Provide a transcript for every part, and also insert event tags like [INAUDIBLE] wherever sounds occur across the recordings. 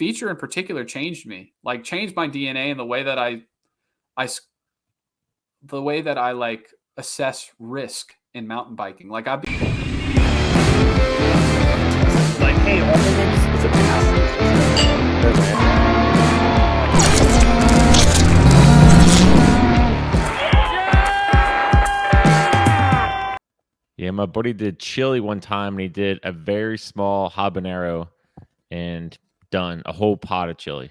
feature in particular changed me, like changed my DNA and the way that the way that I like assess risk in mountain biking. Like like, hey, all is a pass. Yeah, my buddy did chili one time, and he did a very small habanero and done a whole pot of chili.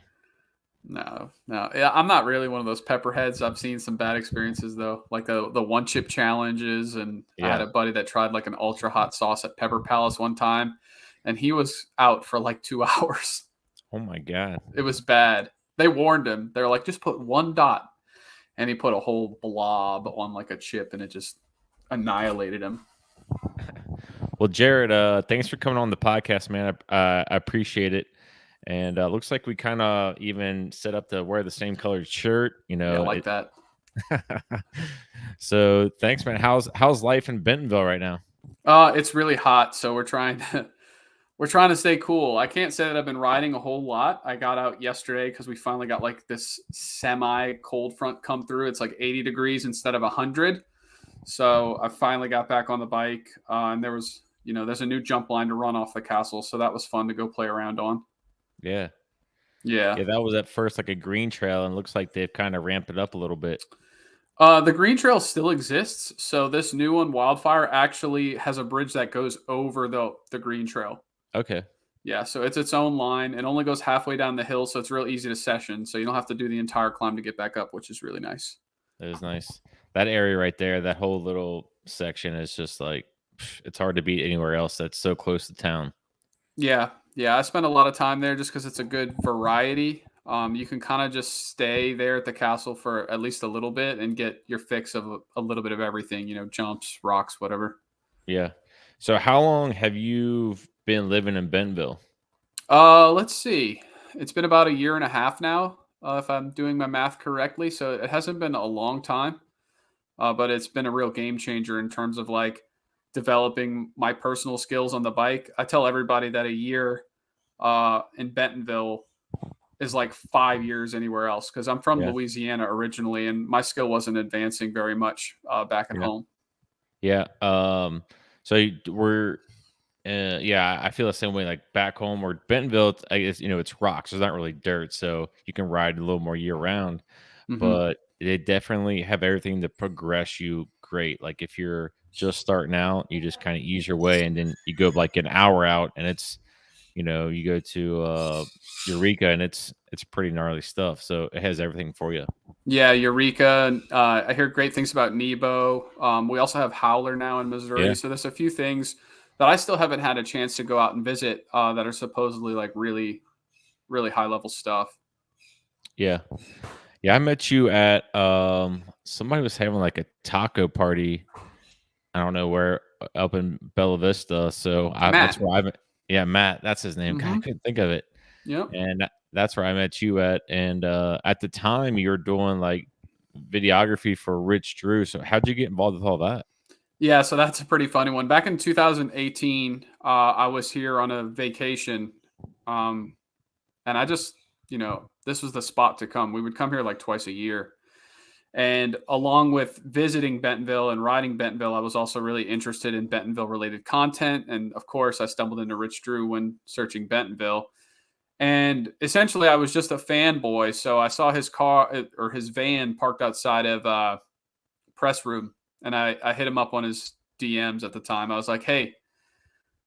No. Yeah, I'm not really one of those pepperheads. I've seen some bad experiences though, like the one chip challenges, and I had a buddy that tried like an ultra hot sauce at Pepper Palace one time, and he was out for like 2 hours. Oh my God. It was bad. They warned him. They're like, just put 1 dot, and he put a whole blob on like a chip, and it just annihilated him. Well, Jared, thanks for coming on the podcast, man. I appreciate it. And looks like we kind of even set up to wear the same colored shirt, you know. Yeah, I like that. So thanks, man. How's life in Bentonville right now? It's really hot, so we're trying to stay cool. I can't say that I've been riding a whole lot. I got out yesterday because we finally got like this semi cold front come through. It's like 80 degrees instead of 100. So I finally got back on the bike, and there's a new jump line to run off the castle, so that was fun to go play around on. Yeah. Yeah. Yeah, that was at first like a green trail, and looks like they've kind of ramped it up a little bit. The green trail still exists. So this new one, Wildfire, actually has a bridge that goes over the green trail. Okay. Yeah, so it's its own line. It only goes halfway down the hill, so it's real easy to session. So you don't have to do the entire climb to get back up, which is really nice. That is nice. That area right there, that whole little section is just like, it's hard to beat anywhere else that's so close to town. Yeah. I spent a lot of time there just because it's a good variety. You can kind of just stay there at the castle for at least a little bit and get your fix of a little bit of everything, jumps, rocks, whatever. Yeah. So how long have you been living in Bentonville? Let's see. It's been about 1.5 years now, if I'm doing my math correctly. So it hasn't been a long time, but it's been a real game changer in terms of like developing my personal skills on the bike. I tell everybody that a year in Bentonville is like 5 years anywhere else, because I'm from Louisiana originally, and my skill wasn't advancing very much back at home. Yeah. So we're I feel the same way. Like back home or Bentonville, I guess it's rocks. There's not really dirt, so you can ride a little more year round. Mm-hmm. But they definitely have everything to progress you great. Like if you're just starting out, you just kind of ease your way, and then you go like an hour out, and it's you go to Eureka, and it's pretty gnarly stuff. So it has everything for you. Yeah, Eureka. I hear great things about Nebo. We also have Howler now in Missouri. Yeah. So there's a few things that I still haven't had a chance to go out and visit that are supposedly like really, really high level stuff. Yeah. Yeah, I met you at somebody was having like a taco party. I don't know where, up in Bella Vista. So that's where I met. Yeah, Matt, that's his name. Mm-hmm. God, I couldn't think of it. Yep. And that's where I met you at. And at the time, you were doing like videography for Rich Drew. So how'd you get involved with all that? Yeah, so that's a pretty funny one. Back in 2018, I was here on a vacation, and I just, this was the spot to come. We would come here like twice a year. And along with visiting Bentonville and riding Bentonville, I was also really interested in Bentonville-related content. And of course, I stumbled into Rich Drew when searching Bentonville. And essentially, I was just a fanboy. So I saw his car or his van parked outside of press room. And I hit him up on his DMs at the time. I was like, hey,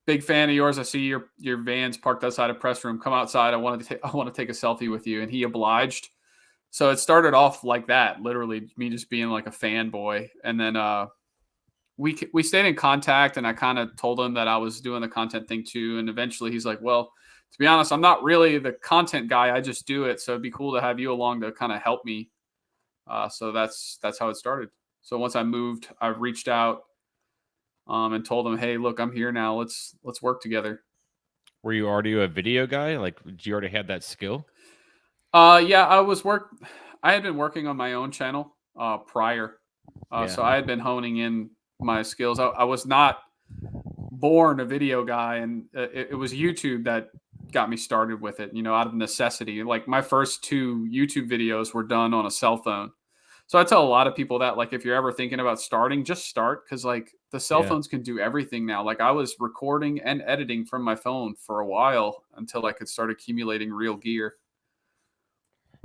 big fan of yours. I see your van's parked outside of press room. Come outside. I want to take a selfie with you. And he obliged. So it started off like that, literally me just being like a fanboy. And then we stayed in contact, and I kind of told him that I was doing the content thing too. And eventually he's like, well, to be honest, I'm not really the content guy. I just do it. So it'd be cool to have you along to kind of help me. So that's how it started. So once I moved, I reached out and told him, hey, look, I'm here now. Let's work together. Were you already a video guy? Like, did you already have that skill? Yeah, I had been working on my own channel prior. So I had been honing in my skills. I was not born a video guy, and it was YouTube that got me started with it, out of necessity. Like my first 2 YouTube videos were done on a cell phone. So I tell a lot of people that, like, if you're ever thinking about starting, just start, because like the cell Yeah. phones can do everything now. Like I was recording and editing from my phone for a while until I could start accumulating real gear.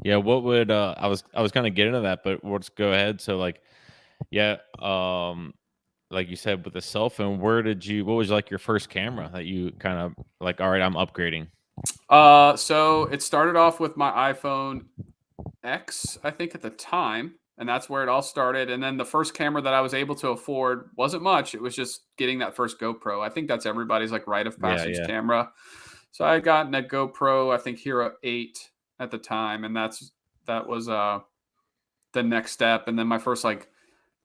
Yeah, what would I was gonna get into that, but let's go ahead. So like, yeah, like you said with the cell phone, what was like your first camera that you kind of like, all right, I'm upgrading? So it started off with my iPhone X, I think at the time, and that's where it all started. And then the first camera that I was able to afford wasn't much. It was just getting that first GoPro. I think that's everybody's like rite of Yeah, passage yeah. camera. So I got a GoPro, I think Hero 8 at the time, and that was the next step. And then my first like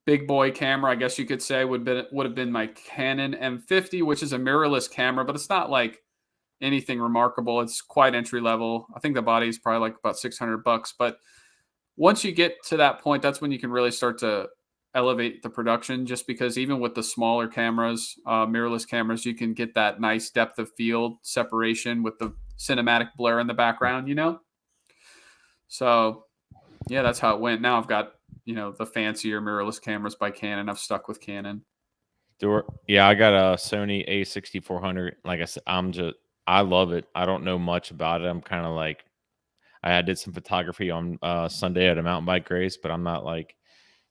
big boy camera, I guess you could say, would have been my Canon M50, which is a mirrorless camera, but it's not like anything remarkable. It's quite entry level. I think the body is probably like about $600, but once you get to that point, that's when you can really start to elevate the production. Just because even with the smaller cameras, mirrorless cameras, you can get that nice depth of field separation with the cinematic blur in the background. So yeah, that's how it went. Now I've got the fancier mirrorless cameras by Canon. I've stuck with Canon. Yeah, I got a Sony A6400. Like I said, I love it. I don't know much about it. I'm kind of like, I did some photography on Sunday at a mountain bike race, but I'm not like,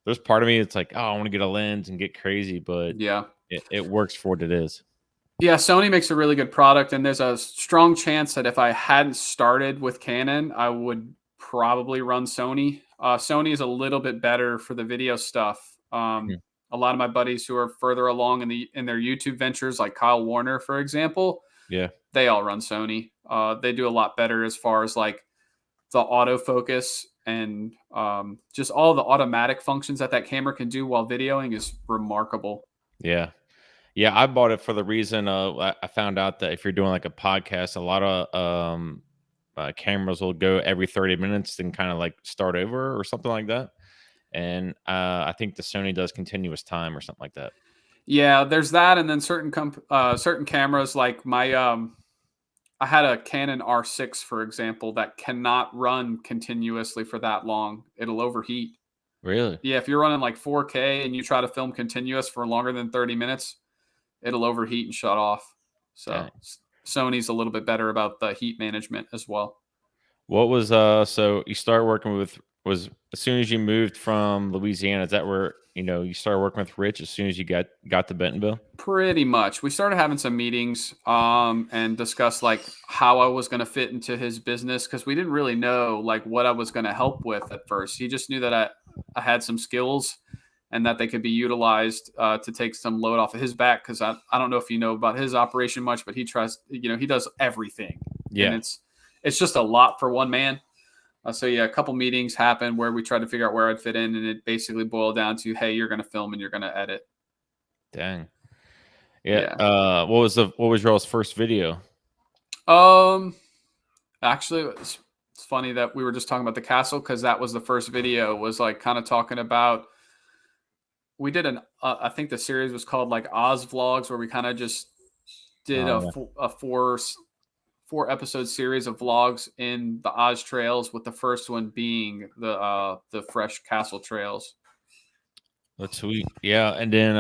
there's part of me that's like, oh, I want to get a lens and get crazy, but Yeah. it works for what it is. Yeah, Sony makes a really good product, and there's a strong chance that if I hadn't started with Canon, I would probably run Sony. Sony is a little bit better for the video stuff. Mhm. A lot of my buddies who are further along in their YouTube ventures, like Kyle Warner, for example, Yeah. they all run Sony. They do a lot better as far as like the autofocus and just all the automatic functions that camera can do while videoing is remarkable. Yeah. Yeah, I bought it for the reason I found out that if you're doing like a podcast, a lot of cameras will go every 30 minutes and kind of like start over or something like that. And I think the Sony does continuous time or something like that. Yeah, there's that, and then certain cameras like my I had a Canon R6, for example, that cannot run continuously for that long. It'll overheat. Really? Yeah, if you're running like 4K and you try to film continuous for longer than 30 minutes, it'll overheat and shut off. Dang. So Sony's a little bit better about the heat management as well. What was so you started working with was as soon as you moved from Louisiana, is that where you started working with Rich as soon as you got to Bentonville? Pretty much. We started having some meetings and discussed like how I was going to fit into his business, because we didn't really know like what I was going to help with at first. He just knew that I had some skills and that they could be utilized to take some load off of his back, because I don't know if you know about his operation much, but he he does everything, and Yeah. it's just a lot for one man. So yeah, a couple meetings happened where we tried to figure out where I'd fit in, and it basically boiled down to, hey, you're going to film and you're going to edit. Dang. Yeah. Yeah. What was y'all's first video? Um, Actually, it's funny that we were just talking about the castle, because that was the first video. Was like kind of talking about. We did I think the series was called like Oz Vlogs, where we kind of just did Oh yeah. a four episode series of vlogs in the Oz trails, with the first one being the fresh castle trails. That's sweet. Yeah, and then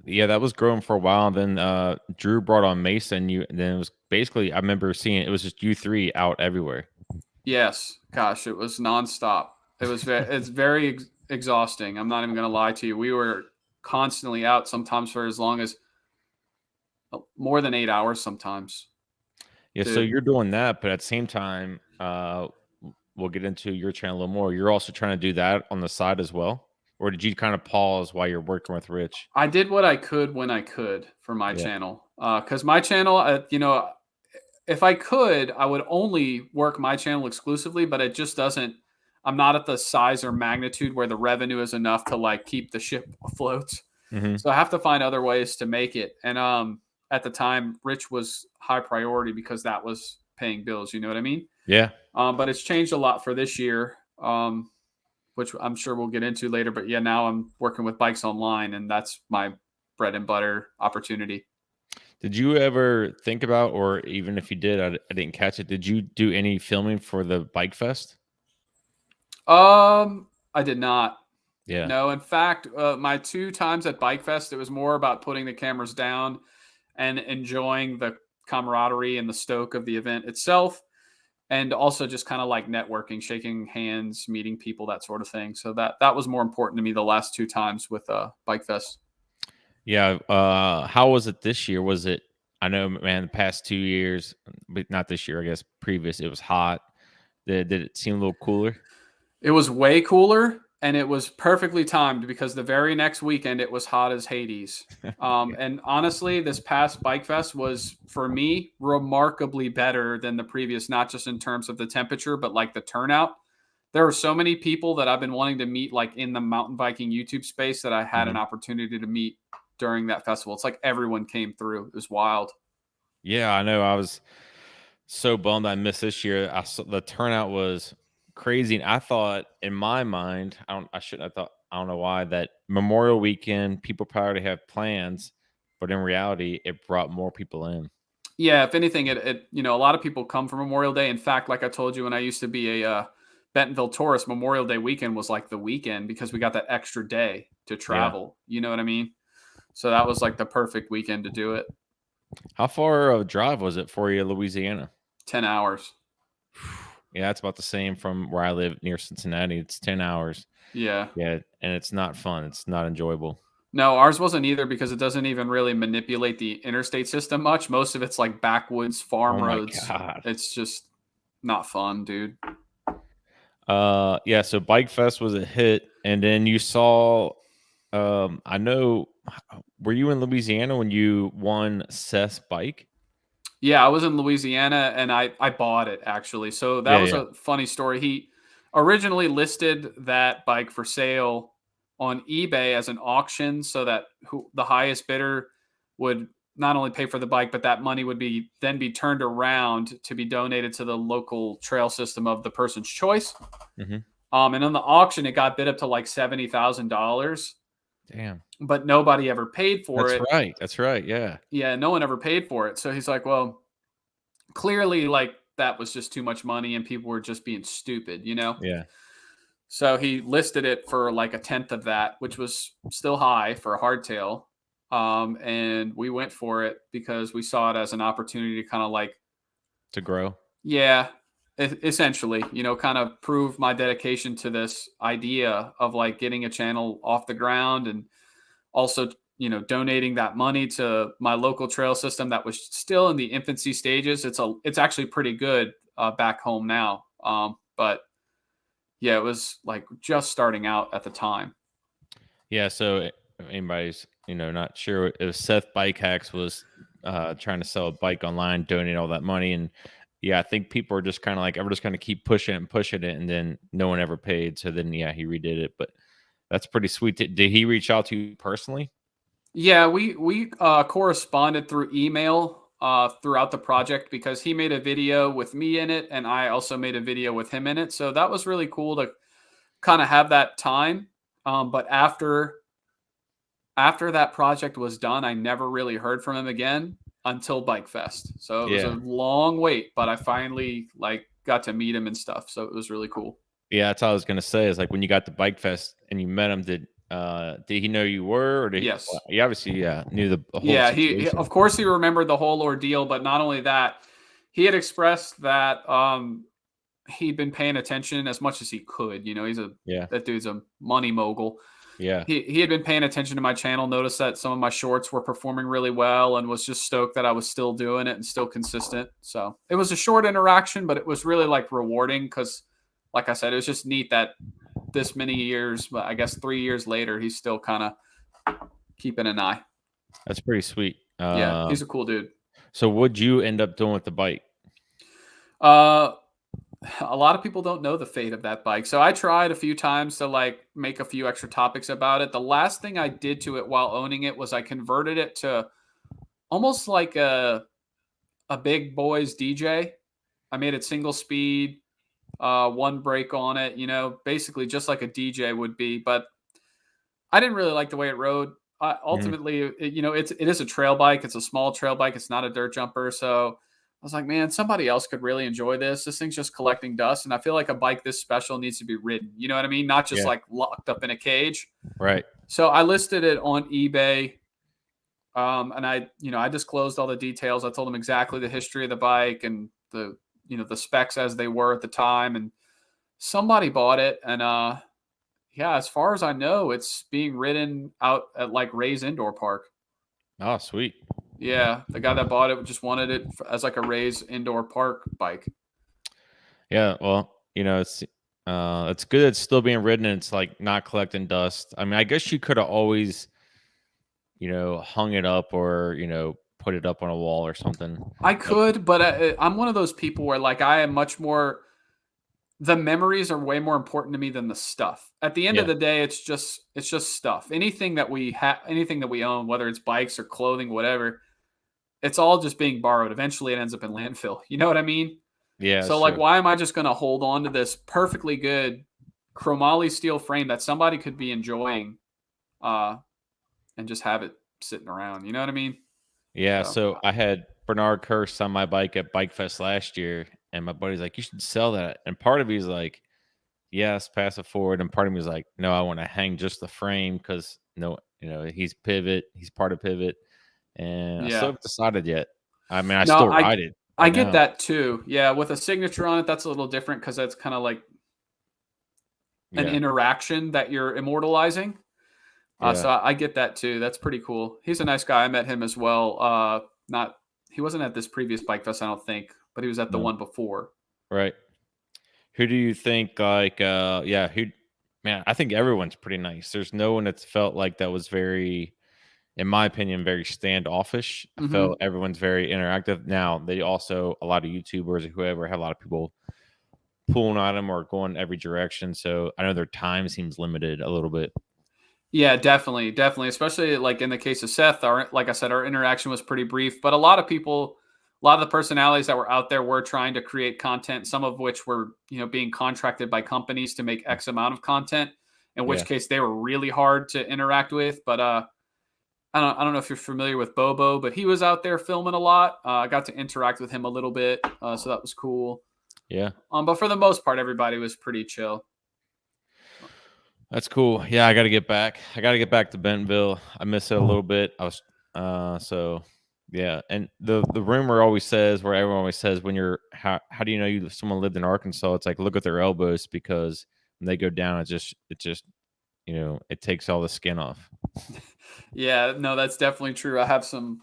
yeah, that was growing for a while. And then Drew brought on Mason. And then it was basically I remember seeing it was just you three out everywhere. Yes, gosh, it was nonstop. It's very exhausting. I'm not even going to lie to you. We were constantly out, sometimes for as long as more than 8 hours sometimes. Yeah, so To you're doing that, but at the same time, we'll get into your channel a little more. You're also trying to do that on the side as well, or did you kind of pause while you're working with Rich? I did what I could when I could for my Yeah, channel, because my channel, if I could, I would only work my channel exclusively, but it just doesn't. I'm not at the size or magnitude where the revenue is enough to like keep the ship afloat. hmm, So I have to find other ways to make it. And at the time, Rich was high priority because that was paying bills. You know what I mean? yeah, But it's changed a lot for this year, which I'm sure we'll get into later. But yeah, now I'm working with Bikes Online, and that's my bread and butter opportunity. Did you ever think about, or even if you did, I didn't catch it. Did you do any filming for the Bike Fest? I did not. Yeah. No, in fact, my 2 times at Bike Fest, it was more about putting the cameras down and enjoying the camaraderie and the stoke of the event itself, and also just kind of like networking, shaking hands, meeting people, that sort of thing. So that was more important to me the last 2 times with Bike Fest. Yeah. How was it this year? Was it? I know, man. The past 2 years, but not this year. I guess previous. It was hot. Did it seem a little cooler? It was way cooler, and it was perfectly timed because the very next weekend it was hot as Hades. Yeah. And honestly, this past Bike Fest was for me remarkably better than the previous, not just in terms of the temperature, but like the turnout. There were so many people that I've been wanting to meet, like in the mountain biking YouTube space, that I had an Mhm. opportunity to meet during that festival. It's like everyone came through. It was wild. Yeah, I know. I was so bummed I missed this year. I saw the turnout was crazy. And I thought in my mind, I shouldn't have thought, I don't know why, that Memorial Weekend, people probably already have plans, but in reality, it brought more people in. Yeah, if anything, it a lot of people come for Memorial Day. In fact, like I told you, when I used to be a Bentonville tourist, Memorial Day weekend was like the weekend because we got that extra day to Yeah. travel. You know what I mean? So that was like the perfect weekend to do it. How far of a drive was it for you, Louisiana? 10 hours. Yeah, that's about the same from where I live near Cincinnati. It's 10 hours. Yeah. Yeah, and it's not fun. It's not enjoyable. No, ours wasn't either because it doesn't even really manipulate the interstate system much. Most of it's like backwoods farm Oh my roads. god. It's just not fun, dude. Yeah, so Bike Fest was a hit, and then you saw, I know, were you in Louisiana when you won Seth's bike? Yeah, I was in Louisiana and I bought it actually. So that Yeah, was yeah. a funny story. He originally listed that bike for sale on eBay as an auction so that the highest bidder would not only pay for the bike, but that money would be turned around to be donated to the local trail system of the person's choice. Mhm. And on the auction, it got bid up to like $70,000, Damn. but nobody ever paid for That's it. right, that's right, yeah. Yeah, no one ever paid for it. So he's like, well, clearly like that was just too much money and people were just being stupid, you know? Yeah. So he listed it for like a tenth of that, which was still high for a hardtail. And we went for it because we saw it as an opportunity to kind of like, To grow. yeah, essentially, kind of prove my dedication to this idea of like getting a channel off the ground and also donating that money to my local trail system that was still in the infancy stages. It's actually pretty good back home now, but yeah, it was like just starting out at the time. Yeah, so if anybody's, not sure, it was Seth Bike Hacks was, trying to sell a bike online, donate all that money, and, yeah, I think people are just kinda like, "I'm just gonna keep pushing it and pushing it," and then no one ever paid, so then, yeah, he redid it, but that's pretty sweet. Did he reach out to you personally? Yeah, we corresponded through email throughout the project because he made a video with me in it and I also made a video with him in it, so that was really cool to kind of have that time. But after that project was done, I never really heard from him again until Bike Fest. So it was a Yeah. long wait, but I finally like got to meet him and stuff. So it was really cool. Yeah, that's all I was gonna say is, like, when you got to Bike Fest and you met him, did he know you were, or did he, well, Yes. he obviously, yeah, knew the whole Yeah, he situation. of course he remembered the whole ordeal, but not only that, he had expressed that he'd been paying attention as much as he could. Yeah, That dude's a money mogul. yeah. He had been paying attention to my channel, noticed that some of my shorts were performing really well, and was just stoked that I was still doing it and still consistent. So it was a short interaction, but it was really like rewarding because, like I said, it was just neat that this many years, but I guess 3 years later, he's still kind of keeping an eye. That's pretty sweet. Yeah, he's a cool dude. So what'd you end up doing with the bike? Uh, a lot of people don't know the fate of that bike. So I tried a few times to like make a few extra topics about it. The last thing I did to it while owning it was I converted it to almost like a big boys DJ. I made it single speed, one brake on it, basically just like a DJ would be. But I didn't really like the way it rode. Mhm. ultimately, it is a trail bike. It's a small trail bike. It's not a dirt jumper. So I was like, man, somebody else could really enjoy this. This thing's just collecting dust, and I feel like a bike this special needs to be ridden. You know what I mean? Not just Yeah. like locked up in a cage. Right. So I listed it on eBay. And I disclosed all the details. I told them exactly the history of the bike and the specs as they were at the time. And somebody bought it. And yeah, as far as I know, it's being ridden out at like Ray's Indoor Park. Oh, sweet. Yeah, the guy that bought it just wanted it as like a Ray's Indoor Park bike. Yeah. Well, it's good it's still being ridden and it's like not collecting dust. I mean, I guess you could have always, hung it up or, put it up on a wall or something. I But could, but I'm one of those people where like I am much more. The memories are way more important to me than the stuff. At the end of yeah. the day, it's just stuff. Anything that we have, anything that we own, whether it's bikes or clothing, whatever, it's all just being borrowed. Eventually, it ends up in landfill. You know what I mean? Yeah, So, that's like, true. why am I just going to hold on to this perfectly good chromoly steel frame that somebody could be enjoying, uh, and just have it sitting around? You know what I mean? Yeah, So, so I had Bernard Curse on my bike at Bike Fest last year, and my buddy's like, "You should sell that." And part of me's like, "Yes, pass it forward," and part of me is like, "No, I want to hang just the frame because no, he's Pivot, he's part of Pivot, and I still yeah. haven't decided yet. I mean, I No, still I ride it I right get now. that too. Yeah, with a signature on it, that's a little different because that's kind of like an Yeah, interaction that you're immortalizing. So yeah, I get that too. That's pretty cool. He's a nice guy. I met him as well. Not He wasn't at this previous bike fest, I don't think, but he was at the no, one before. right. Who do you think like? Yeah, who? Man, I think everyone's pretty nice. There's no one that's felt like that was very in my opinion, very standoffish. I felt Hmm. everyone's very interactive. Now, they also, a lot of YouTubers or whoever, have a lot of people pulling on them or going every direction. So I know their time seems limited a little bit. Yeah, definitely, definitely. Especially like in the case of Seth, like I said, our interaction was pretty brief. But a lot of people, a lot of the personalities that were out there were trying to create content. Some of which were being contracted by companies to make X amount of content. In which Yeah. case they were really hard to interact with. But I don't know if you're familiar with Bobo, but he was out there filming a lot. I got to interact with him a little bit, so that was cool. Yeah. But for the most part, everybody was pretty chill. That's cool. Yeah, I got to get back. I got to get back to Bentonville. I miss it a little bit. So yeah. And the rumor always says, where everyone always says, when you're, how do you know someone lived in Arkansas? It's like, look at their elbows, because when they go down, it just, it takes all the skin off. Yeah, no, that's definitely true. I have some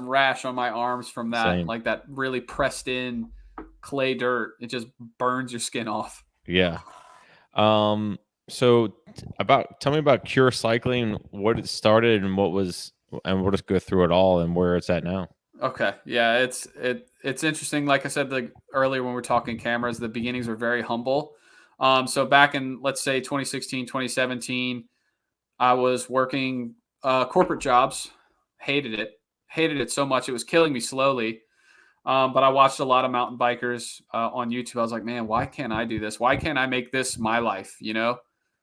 rash on my arms from that, Same. like that really pressed in clay dirt. It just burns your skin off. Yeah. So tell me about Cure Cycling, what it started and and we'll just go through it all and where it's at now. Okay, yeah, it's interesting. Like I said earlier when we were talking cameras, the beginnings were very humble. So back in, let's say, 2016, 2017, I was working corporate jobs. Hated it. Hated it so much. It was killing me slowly. But I watched a lot of mountain bikers on YouTube. I was like, man, why can't I do this? Why can't I make this my life?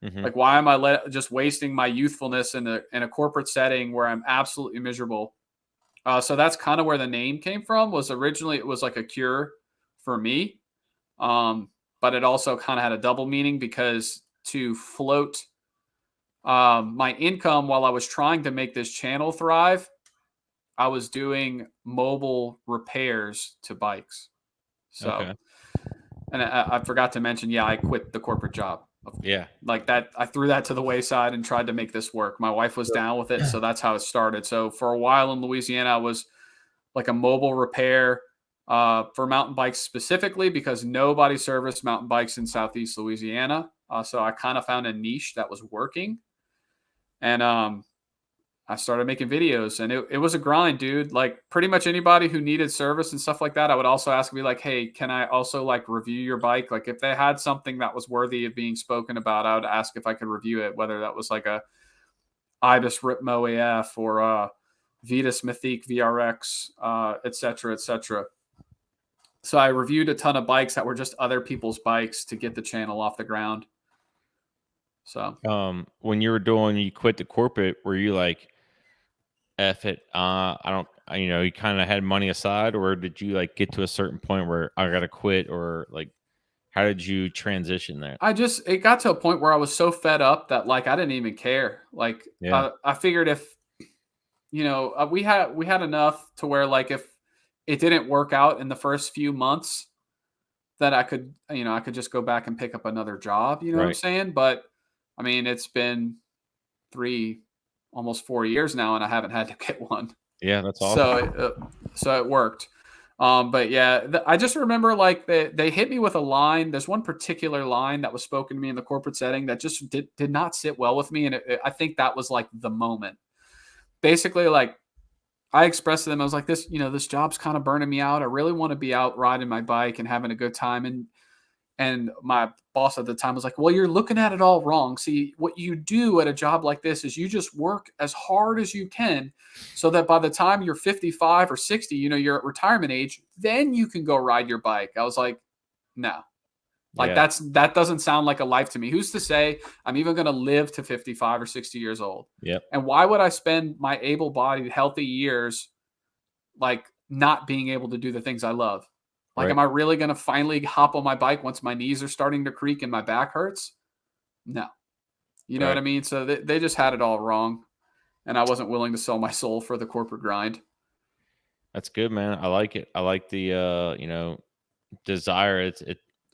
Hmm. Like, why am I just wasting my youthfulness in a corporate setting where I'm absolutely miserable? So that's kind of where the name came from. Was originally it was like a cure for me, um, but it also kind of had a double meaning because to float my income while I was trying to make this channel thrive, I was doing mobile repairs to bikes. So, Okay. and I forgot to mention, yeah, I quit the corporate job. Yeah. Like that, I threw that to the wayside and tried to make this work. My wife was So- down with it, so that's how it started. So for a while in Louisiana, I was like a mobile repair for mountain bikes specifically because nobody serviced mountain bikes in Southeast Louisiana. So I kind of found a niche that was working. And I started making videos, and it was a grind, dude. Like pretty much anybody who needed service and stuff like that, I would also ask, be like, hey, can I also like review your bike? Like if they had something that was worthy of being spoken about, I would ask if I could review it, whether that was like a Ibis Ripmo AF or Vitas Mythique VRX, et cetera, et cetera. So I reviewed a ton of bikes that were just other people's bikes to get the channel off the ground. [CLEARS THROAT] So, when you quit the corporate, were you like, 'cause, you know, I guess you could have always, you know, hung it up or put it up on a wall or something. F it. I don't. You kind of had money aside, or did you like get to a certain point where I gotta quit, or like how did you transition that? It got to a point where I was so fed up that like I didn't even care. Like Yeah. I figured if we had enough to where like if it didn't work out in the first few months, that I could just go back and pick up another job. You know what I'm Right. saying? But I mean, it's been 3, almost 4 years now, and I haven't had to get one. Yeah, that's So awesome. it worked. But yeah, I just remember like they hit me with a line. There's one particular line that was spoken to me in the corporate setting that just did not sit well with me, and I think that was like the moment. Basically, like I expressed to them, I was like, this job's kind of burning me out. I really want to be out riding my bike and having a good time. And my boss at the time was like, well, you're looking at it all wrong. See, what you do at a job like this is you just work as hard as you can so that by the time you're 55 or 60, you're at retirement age, then you can go ride your bike. I was like, no. Like Yeah. that doesn't sound like a life to me. Who's to say I'm even going to live to 55 or 60 years old? Yep. And why would I spend my able-bodied healthy years like not being able to do the things I love? Like, Right. am I really going to finally hop on my bike once my knees are starting to creak and my back hurts? No. You know what I Right. mean? So they just had it all wrong. And I wasn't willing to sell my soul for the corporate grind. That's good, man. I like it. I like the desire.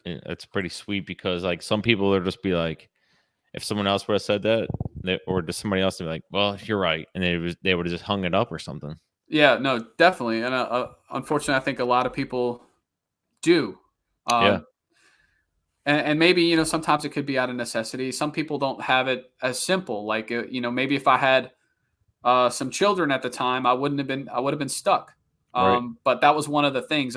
It's pretty sweet because like some people will just be like, if someone else would have said that, or just somebody else would be like, well, you're right, and they would have just hung it up or something. Yeah, no, definitely. And unfortunately, I think a lot of people do. Yeah. Um, and maybe, sometimes it could be out of necessity. Some people don't have it as simple. Like, maybe if I had some children at the time, I would have been stuck. Right. But that was one of the things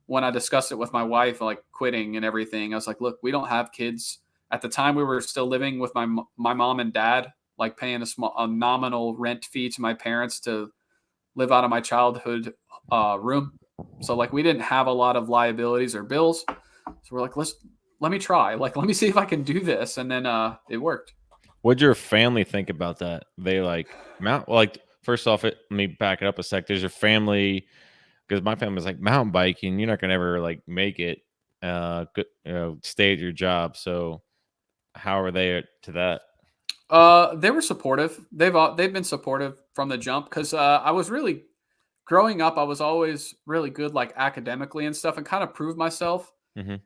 when I discussed it with my wife, like quitting and everything. I was like, look, we don't have kids. At the time, we were still living with my mom and dad, like paying a nominal rent fee to my parents to live out of my childhood room. So like we didn't have a lot of liabilities or bills. So we're like, let me try. Like, let me see if I can do this. And then it worked. What'd your family think about that? They like like first off, let me back it up a sec. There's your family because my family's like mountain biking. You're not gonna ever like make it. Stay at your job. So how are they to that? They were supportive. They've been supportive from the jump because I was really growing up. I was always really good, like academically and stuff, and kind of proved myself. Hmm.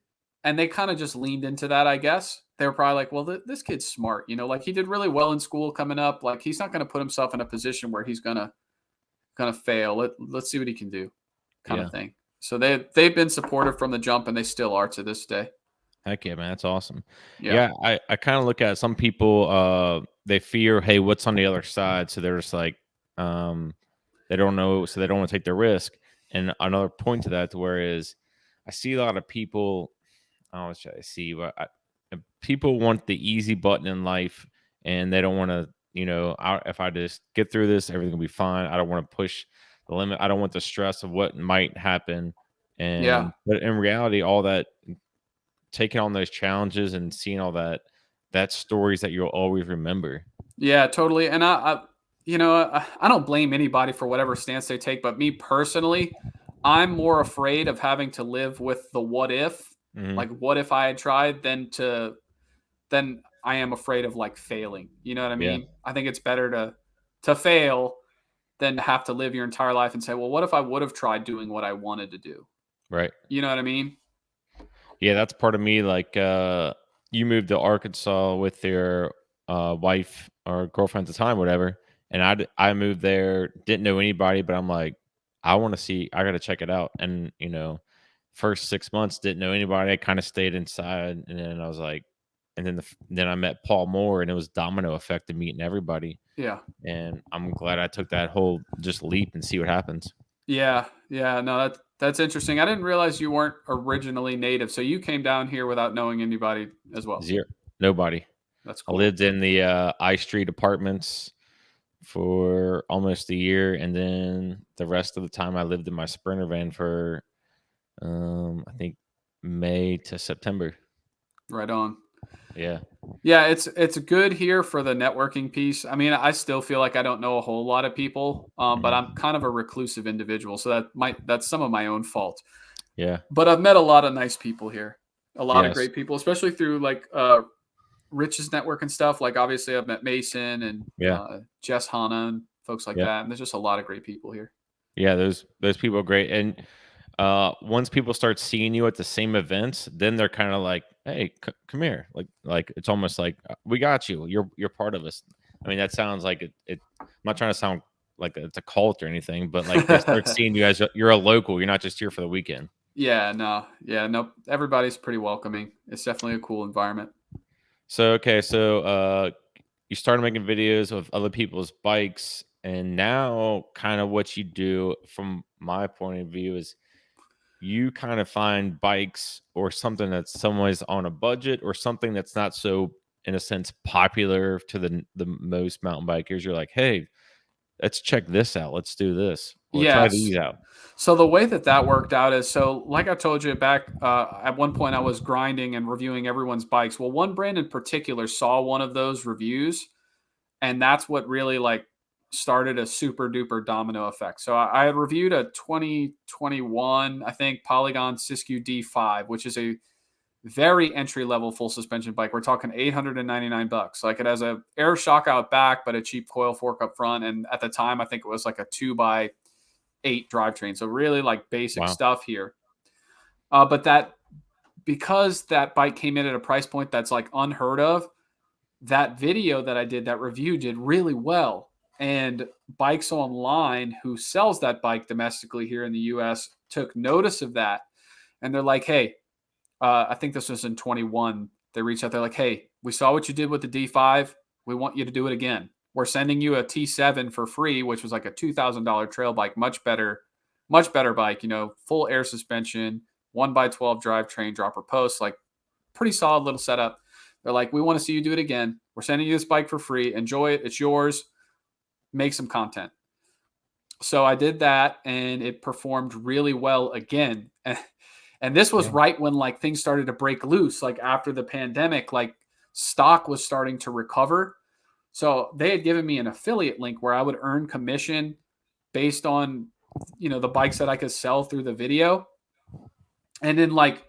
And they kind of just leaned into that, I guess. They were probably like, "Well, this kid's smart, like he did really well in school coming up. Like he's not going to put himself in a position where he's gonna fail. Let's see what he can do," kind Yeah. of thing. So they've been supportive from the jump, and they still are to this day. Heck yeah, man. That's awesome. Yeah, Yeah, I kind of look at some people, they fear, hey, what's on the other side? So they're just like, um, they don't know, so they don't want to take the risk. And another point to that, to where is, I see a lot of people, I don't know what I see, but people want the easy button in life, and they don't want to, if I just get through this, everything will be fine. I don't want to push the limit. I don't want the stress of what might happen. yeah, But in reality, all that taking on those challenges and seeing all that, that's stories that you'll always remember. yeah, totally. And I don't blame anybody for whatever stance they take, but me personally, I'm more afraid of having to live with the what if, Hmm. like what if I had tried, than I am afraid of like failing. You know what I Yeah. mean? I think it's better to fail than to have to live your entire life and say, well, what if I would have tried doing what I wanted to do? Right. You know what I mean? Yeah, that's part of me. Like, you moved to Arkansas with your wife or girlfriend at the time, whatever. And I moved there, didn't know anybody, but I'm like, I want to see, I got to check it out. And, first 6 months, didn't know anybody. I kind of stayed inside. And then I was like, and then I met Paul Moore, and it was domino effect of meeting everybody. Yeah. And I'm glad I took that whole just leap and see what happens. Yeah. Yeah. No, that's interesting. I didn't realize you weren't originally native. So you came down here without knowing anybody as well. Zero, nobody. That's I cool. lived in the I Street apartments for almost a year, and then the rest of the time I lived in my Sprinter van for I think May to September. Right on. Yeah. Yeah, it's good here for the networking piece. I mean, I still feel like I don't know a whole lot of people, but I'm Mhm. kind of a reclusive individual, so that's some of my own fault. Yeah. But I've met a lot of nice people here, a lot of Yes. great people, especially through like Rich's network and stuff. Like obviously, I've met Mason and Yeah. Jess Hanna and folks like Yeah. that, and there's just a lot of great people here. Yeah, those people are great, and once people start seeing you at the same events, then they're kind of like, "Hey, come here!" Like it's almost like we got you. You're part of us. I mean, that sounds like it. I'm not trying to sound like it's a cult or anything, but like they start seeing you as you're a local. You're not just here for the weekend. Yeah, no, everybody's pretty welcoming. It's definitely a cool environment. So okay, so you started making videos of other people's bikes, and now kind of what you do, from my point of view, is you kind of find bikes or something that's somewhere on a budget or something that's not so, in a sense, popular to the most mountain bikers. You're like, hey, let's check this out, let's do this, or try Yes. these out. So the way that worked out is, so like I told you back at one point, I was grinding and reviewing everyone's bikes. Well, one brand in particular saw one of those reviews, and that's what really like started a super duper domino effect. So I had reviewed a 2021, I think, Polygon Siskiyou D5, which is a very entry level full suspension bike. We're talking $899. Like it has a air shock out back, but a cheap coil fork up front. And at the time, I think it was like a 2x8 drivetrain. So really like basic Wow. stuff here. But because that bike came in at a price point that's like unheard of, that video that I did, that review did really well. And Bikes Online, who sells that bike domestically here in the US, took notice of that. And they're like, hey, I think this was in 21. They reached out. They're like, hey, we saw what you did with the D5. We want you to do it again. We're sending you a T7 for free, which was like a $2,000 trail bike. Much better bike, full air suspension, 1x12 drivetrain, dropper post, like pretty solid little setup. They're like, we want to see you do it again. We're sending you this bike for free. Enjoy it. It's yours. Make some content. So I did that and it performed really well again. And this was Yeah. right when like things started to break loose, like after the pandemic, like stock was starting to recover. So they had given me an affiliate link where I would earn commission based on, the bikes that I could sell through the video. And in like,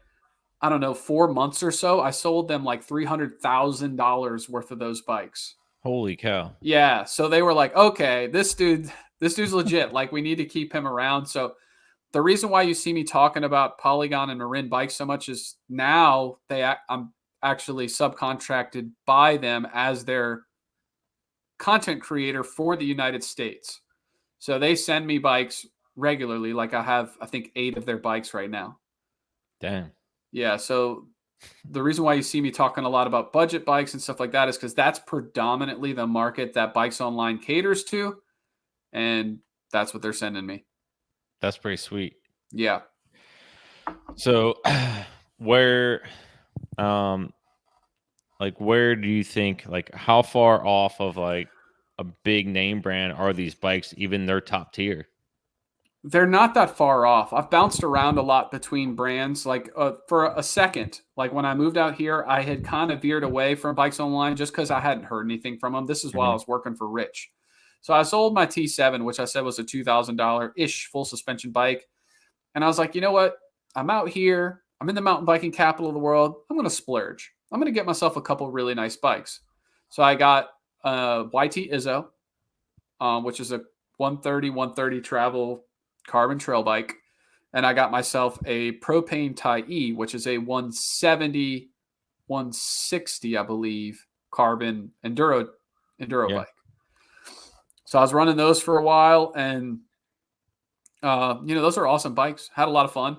I don't know, 4 months or so, I sold them like $300,000 worth of those bikes. Holy cow. Yeah. So they were like, okay, this dude's legit. Like we need to keep him around. So the reason why you see me talking about Polygon and Marin bikes so much is now I'm actually subcontracted by them as their content creator for the United States. So they send me bikes regularly. Like I have, I think, 8 of their bikes right now. Damn. Yeah. So the reason why you see me talking a lot about budget bikes and stuff like that is because that's predominantly the market that Bikes Online caters to. And that's what they're sending me. That's pretty sweet. Yeah. So where where do you think, like, how far off of like a big name brand are these bikes, even their top tier? They're not that far off. I've bounced around a lot between brands. Like for a second, like when I moved out here, I had kind of veered away from Bikes Online just because I hadn't heard anything from them. This is while I was working for Rich. So I sold my T7, which I said was a $2,000-ish full suspension bike. And I was like, you know what? I'm out here. I'm in the mountain biking capital of the world. I'm going to splurge. I'm going to get myself a couple really nice bikes. So I got YT Izzo, which is a 130 travel carbon trail bike. And I got myself a Propane Tie-E, which is a 170, 160, I believe, carbon enduro Yeah. bike. So I was running those for a while, and those are awesome bikes. Had a lot of fun.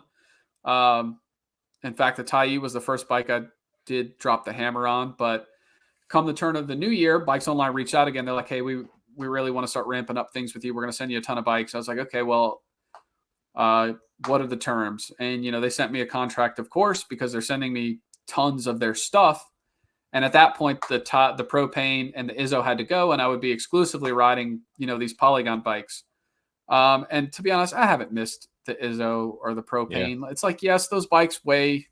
In fact, the Tie-E was the first bike I did drop the hammer on. But come the turn of the new year, Bikes Online reached out again. They're like, hey, we really want to start ramping up things with you. We're going to send you a ton of bikes. I was like, okay, well, what are the terms? And, they sent me a contract, of course, because they're sending me tons of their stuff. And at that point, the Propane and the Izzo had to go, and I would be exclusively riding, these Polygon bikes. And to be honest, I haven't missed the Izzo or the Propane. Yeah. It's like, yes, those bikes weigh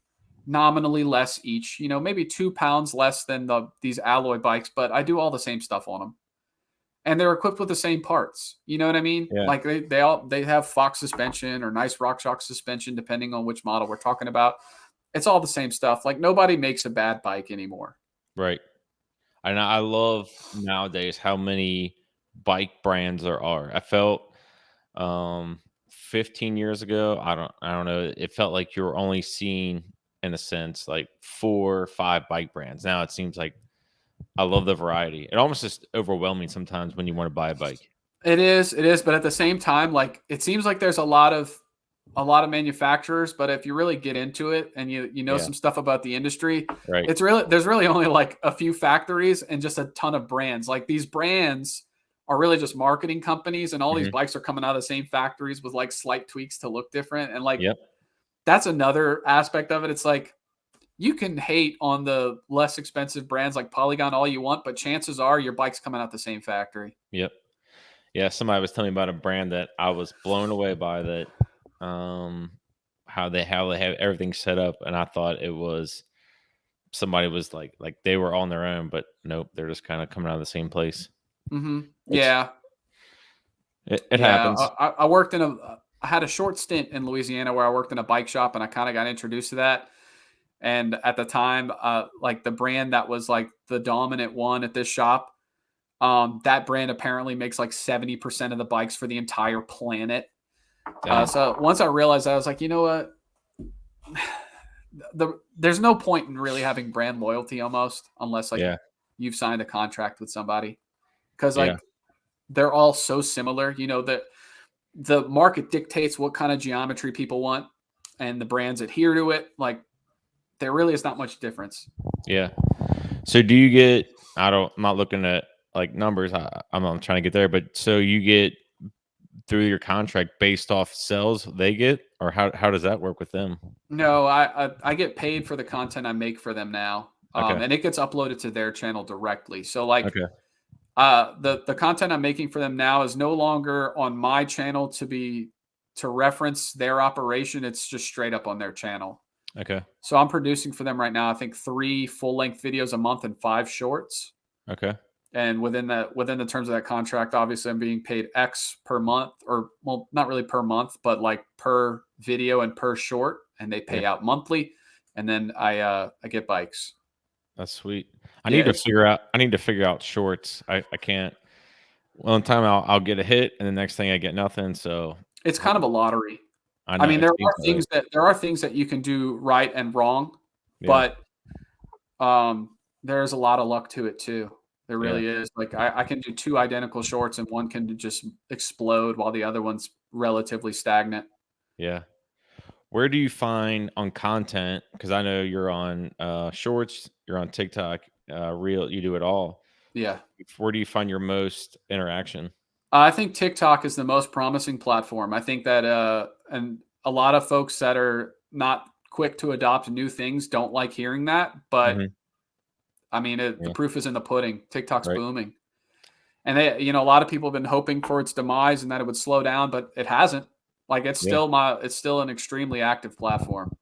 nominally less each, maybe 2 pounds less than these alloy bikes, but I do all the same stuff on them. And they're equipped with the same parts. You know what I mean? Yeah. Like they have Fox suspension or nice RockShox suspension, depending on which model we're talking about. It's all the same stuff. Like nobody makes a bad bike anymore. Right. And I love nowadays how many bike brands there are. I felt 15 years ago, I don't know, it felt like you were only seeing, in a sense, like 4 or 5 bike brands. Now it seems like I love the variety. It almost is overwhelming sometimes when you want to buy a bike. It is, but at the same time, like it seems like there's a lot of manufacturers, but if you really get into it and you know Yeah. some stuff about the industry, Right. there's really only like a few factories and just a ton of brands. Like these brands are really just marketing companies, and all these Mhm. bikes are coming out of the same factories with like slight tweaks to look different. And like Yep. that's another aspect of it. It's like you can hate on the less expensive brands like Polygon all you want, but chances are your bike's coming out the same factory. Yep. Yeah, somebody was telling me about a brand that I was blown away by, that um how they have everything set up, and I thought it was somebody was like they were on their own, but nope, they're just kind of coming out of the same place. Mm-hmm. It's Yeah, it yeah. happens. I worked I had a short stint in Louisiana where I worked in a bike shop, and I kind of got introduced to that. And at the time, like the brand that was like the dominant one at this shop, that brand apparently makes like 70% of the bikes for the entire planet. Dang. So once I realized that, I was like, you know what? There's no point in really having brand loyalty almost unless like Yeah. you've signed a contract with somebody, because Yeah. like they're all so similar. That the market dictates what kind of geometry people want, and the brands adhere to it. Like there really is not much difference. Yeah. So do you get, I'm not looking at like numbers. I'm trying to get there, but so you get through your contract based off sales they get, or how does that work with them? No, I get paid for the content I make for them now, Okay. and it gets uploaded to their channel directly. So like Okay. the content I'm making for them now is no longer on my channel to reference their operation. It's just straight up on their channel. Okay. So I'm producing for them right now, I think 3 full-length videos a month and 5 shorts. Okay. And within the terms of that contract, obviously I'm being paid X per month, or well, not really per month, but like per video and per short, and they Yeah. pay out monthly. And then I get bikes. That's sweet. Yeah, it's I need to figure out shorts. I can't. One time I'll get a hit, and the next thing I get nothing. So it's kind of a lottery. I I know mean, it seems that way. there are things that you can do right and wrong, Yeah. but there's a lot of luck to it too. There Yeah. really is. Like I can do 2 identical shorts and one can just explode while the other one's relatively stagnant. Yeah. Where do you find on content? Because I know you're on shorts, you're on TikTok, Reel, you do it all. Yeah. Where do you find your most interaction? I think TikTok is the most promising platform. I think that and a lot of folks that are not quick to adopt new things don't like hearing that, but Hmm. I mean, the Yeah. proof is in the pudding. TikTok's Right. booming. And a lot of people have been hoping for its demise and that it would slow down, but it hasn't. Like Yeah. it's still an extremely active platform.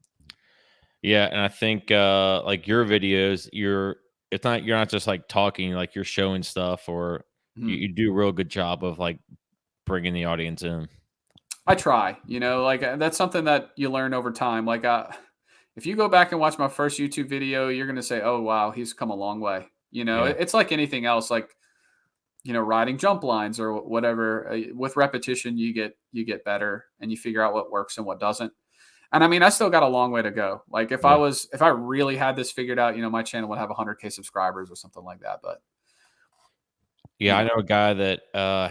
Yeah. And I think like your videos, you're not just like talking, like you're showing stuff, or you Mhm. do a real good job of like bringing the audience in. I try, like that's something that you learn over time. Like if you go back and watch my first YouTube video, you're going to say, "Oh wow, he's come a long way." Yeah. It's like anything else, like riding jump lines or whatever. With repetition, you get better and you figure out what works and what doesn't. And I mean, I still got a long way to go. Like if Yeah. I really had this figured out, my channel would have 100K subscribers or something like that. But Yeah, I know a guy that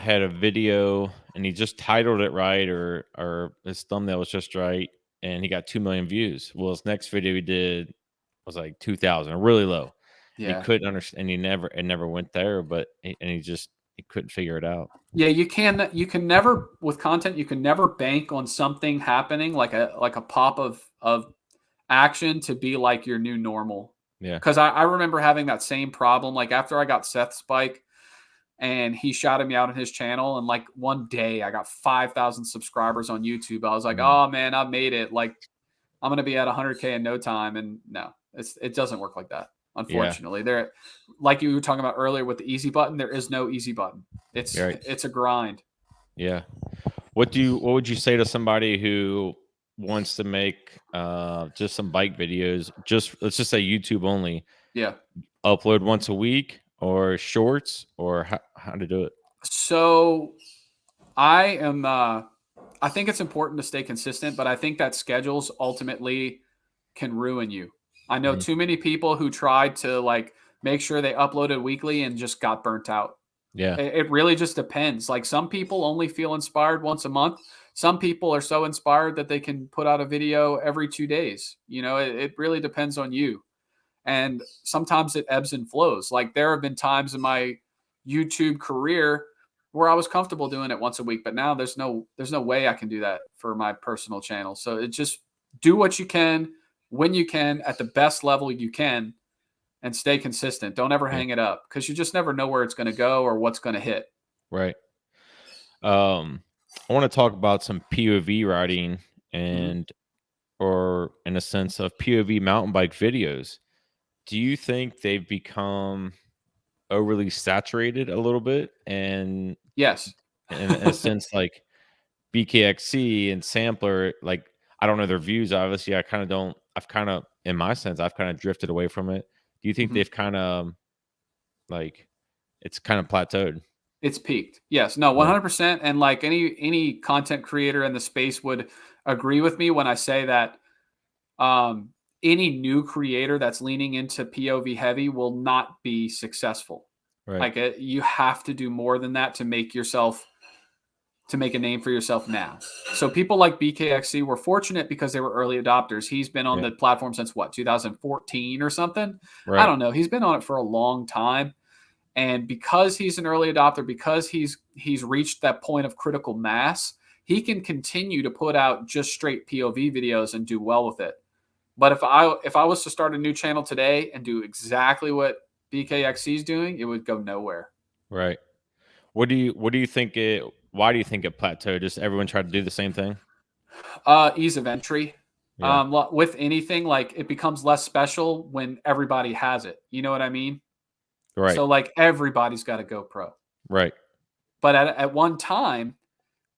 had a video and he just titled it right, or his thumbnail was just right, and he got 2 million views. Well, his next video he did was like 2,000, really low, and he yeah, couldn't understand. And it never went there, but he couldn't figure it out. yeah, you can never with content, you can never bank on something happening like a pop of action to be like your new normal. Yeah. Because I remember having that same problem. Like after I got Seth's bike and he shouted me out on his channel, and like one day I got 5,000 subscribers on YouTube. I was like, Mm. oh man, I made it. Like I'm going to be at 100K in no time. And no, it doesn't work like that. Yeah. Unfortunately, there, like you were talking about earlier with the easy button, there is no easy button. Right. It's a grind. Yeah. What would you say to somebody who wants to make just some bike videos, just let's just say YouTube only, Yeah. upload once a week or shorts, or how to do it? So I am, I think it's important to stay consistent, but I think that schedules ultimately can ruin you. I know Mhm. too many people who tried to like make sure they uploaded weekly and just got burnt out. Yeah. It really just depends. Like some people only feel inspired once a month. Some people are so inspired that they can put out a video every 2 days. It really depends on you. And sometimes it ebbs and flows. Like there have been times in my YouTube career where I was comfortable doing it once a week, but now there's no way I can do that for my personal channel. So it just do what you can when you can at the best level you can and stay consistent. Don't ever Yeah. hang it up because you just never know where it's going to go or what's going to hit. Right. I want to talk about some POV riding Mhm. and or in a sense of POV mountain bike videos. Do you think they've become overly saturated a little bit? And Yes. in a sense, like BKXC and Sampler, like I don't know their views. Obviously, I kind of don't. I've kind of, in my sense, I've kind of drifted away from it. Do you think Mhm. they've kind of like it's kind of plateaued? It's peaked. Yes. No, Yeah. 100%. And like any content creator in the space would agree with me when I say that um, any new creator that's leaning into POV heavy will not be successful. Right. Like you have to do more than that to make a name for yourself now. So people like BKXC were fortunate because they were early adopters. He's been on Yeah. the platform since what, 2014 or something? I Right. don't know. He's been on it for a long time. And because he's an early adopter, because he's reached that point of critical mass, he can continue to put out just straight POV videos and do well with it. But if I was to start a new channel today and do exactly what BKXC is doing, it would go nowhere. Right. What do you think it why do you think it plateaued? Just everyone tried to do the same thing? Ease of entry. Yeah. With anything, like it becomes less special when everybody has it. You know what I mean? Right. So like everybody's got a GoPro. Right. But at one time,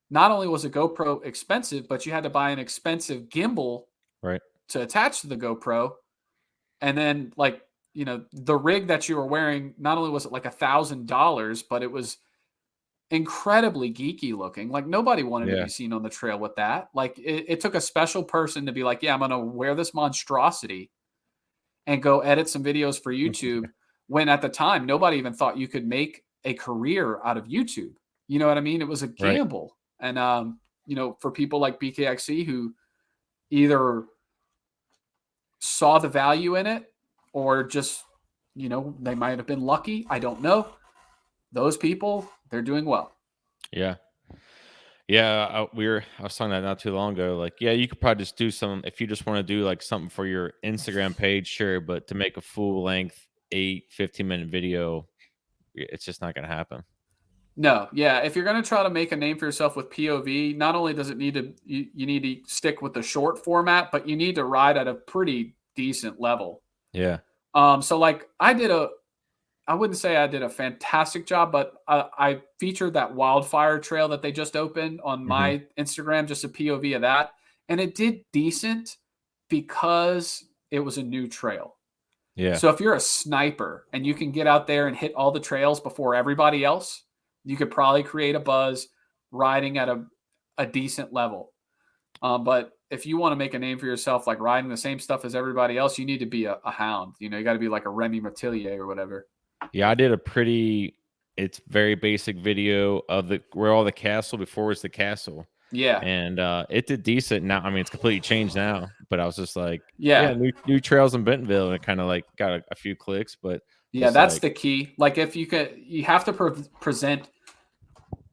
not only was a GoPro expensive, but you had to buy an expensive gimbal Right. to attach to the GoPro. And then like, the rig that you were wearing, not only was it like $1,000, but it was incredibly geeky looking. Like nobody wanted to Yeah. be seen on the trail with that. Like it took a special person to be like, yeah, I'm going to wear this monstrosity and go edit some videos for YouTube. When at the time, nobody even thought you could make a career out of YouTube. You know what I mean? It was a Right. gamble. And, for people like BKXC who either saw the value in it or just, they might have been lucky. I don't know. Those people, they're doing well. Yeah. Yeah, I was talking that not too long ago. Like, yeah, you could probably just do some if you just want to do like something for your Instagram page, sure. But to make a full length 15-minute video, it's just not gonna happen. No, yeah. If you're going to try to make a name for yourself with POV, not only does it need to, you need to stick with the short format, but you need to ride at a pretty decent level. Yeah. So like I wouldn't say I did a fantastic job, but I featured that wildfire trail that they just opened on Hmm. my Instagram, just a POV of that. And it did decent because it was a new trail. Yeah. So if you're a sniper and you can get out there and hit all the trails before everybody else, you could probably create a buzz riding at a decent level. But if you want to make a name for yourself, like riding the same stuff as everybody else, you need to be a hound. You got to be like a Remy Matillier or whatever. Yeah, I did a pretty it's very basic video of the where all the castle before was the castle. Yeah. And it did decent. Now I mean it's completely changed now, but I was just like, yeah, Yeah. new trails in Bentonville, and it kind of like got a few clicks, but Yeah. just That's like, the key. Like if you have to present,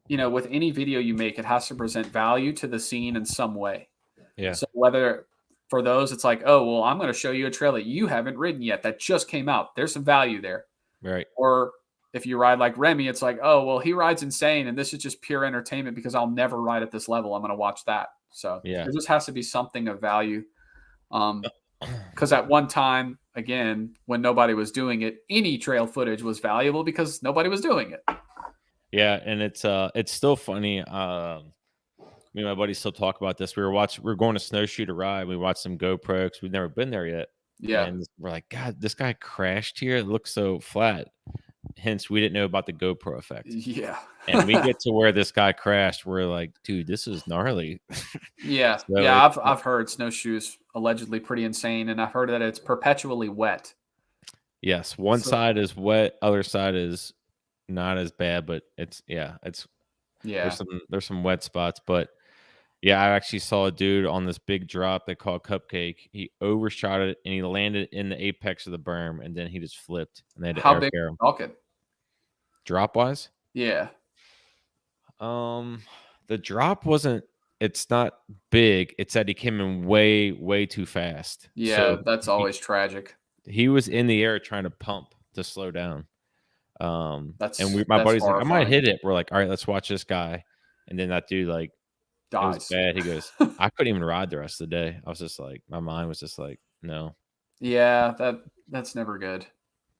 with any video you make, it has to present value to the scene in some way. yeah, So whether for those, it's like, oh, well, I'm going to show you a trail that you haven't ridden yet that just came out. There's some value there. right. Or if you ride like Remy, it's like, oh, well, he rides insane and this is just pure entertainment because I'll never ride at this level. I'm going to watch that. So Yeah. there just has to be something of value. Because at one time, again, when nobody was doing it, any trail footage was valuable because nobody was doing it. Yeah, and it's still funny. Me and my buddies still talk about this. We were going to snowshoe to ride. We watched some GoPro because we've never been there yet, Yeah. and we're like, God, this guy crashed here. It looks so flat. Hence, we didn't know about the GoPro effect. Yeah. And we get to where this guy crashed. We're like, dude, this is gnarly. Yeah. So Yeah. I've heard snowshoes allegedly pretty insane, and I've heard that it's perpetually wet. yes, one So, side is wet, other side is not as bad, but it's yeah. there's some wet spots, but yeah, I actually saw a dude on this big drop they call Cupcake. He overshot it and he landed in the apex of the berm, and then he just flipped and they had to How air big care are him. we talking? Drop wise, Yeah. the drop wasn't. It's not big. It's that he came in way too fast. Yeah. So That's always tragic. he was in the air trying to pump to slow down. And my That's buddy's like, I might horrifying. hit it. We're like, all right, let's watch this guy. And then that dude, like, it was Dies. bad. He goes, I couldn't even ride the rest of the day. I was just like, my mind was just like, no, Yeah. That's never good.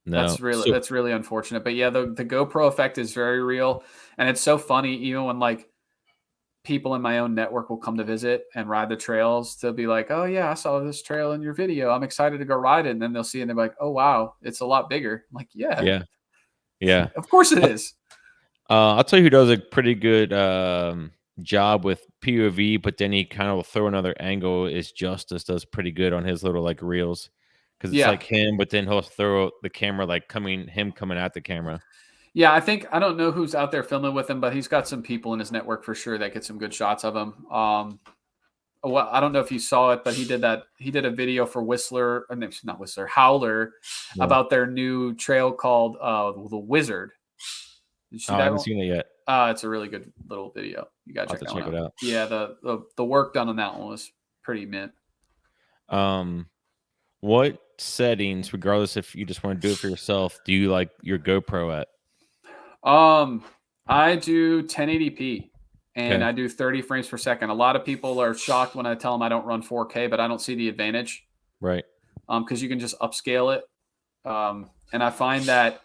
no. That's really unfortunate. But yeah, the GoPro effect is very real, and it's so funny. Even when like people in my own network will come to visit and ride the trails, they'll be like, "Oh yeah, I saw this trail in your video. I'm excited to go ride it." And then they'll see it and they're like, "Oh wow, it's a lot bigger." I'm like, yeah, Yeah. Yeah. of course it is. I'll tell you who does a pretty good job with POV, but then he kind of will throw another angle. Is Justice does pretty good on his little like reels because it's Yeah, like him, but then he'll throw the camera like coming at the camera. yeah. I don't know who's out there filming with him, but he's got some people in his network for sure that get some good shots of him. Well, I don't know if you saw it, but he did that. He did a video for Whistler, no, not Whistler, Howler, Yeah. about their new trail called the Wizard. Did you see I that haven't one? seen it yet. It's a really good little video. You gotta I'll check have that to one check out. it out. Yeah, the work done on that one was pretty mint. What settings, regardless if you just want to do it for yourself, do you like your GoPro at? I do 1080p and Okay. I do 30 frames per second. A lot of people are shocked when I tell them I don't run 4K, but I don't see the advantage. Right. Because you can just upscale it. And I find that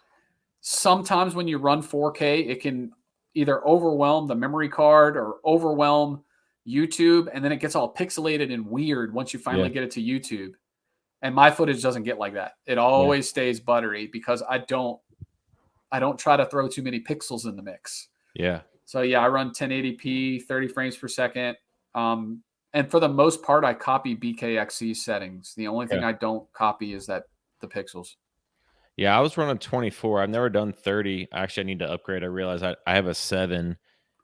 sometimes when you run 4K, it can either overwhelm the memory card or overwhelm YouTube, and then it gets all pixelated and weird once you finally get it to YouTube. And my footage doesn't get like that. It always stays buttery because I don't try to throw too many pixels in the mix. Yeah. So yeah, I run 1080p, 30 frames per second. And for the most part, I copy BKXC settings. The only thing I don't copy is the pixels. Yeah, I was running 24. I've never done 30. Actually, I need to upgrade. I realize I have a 7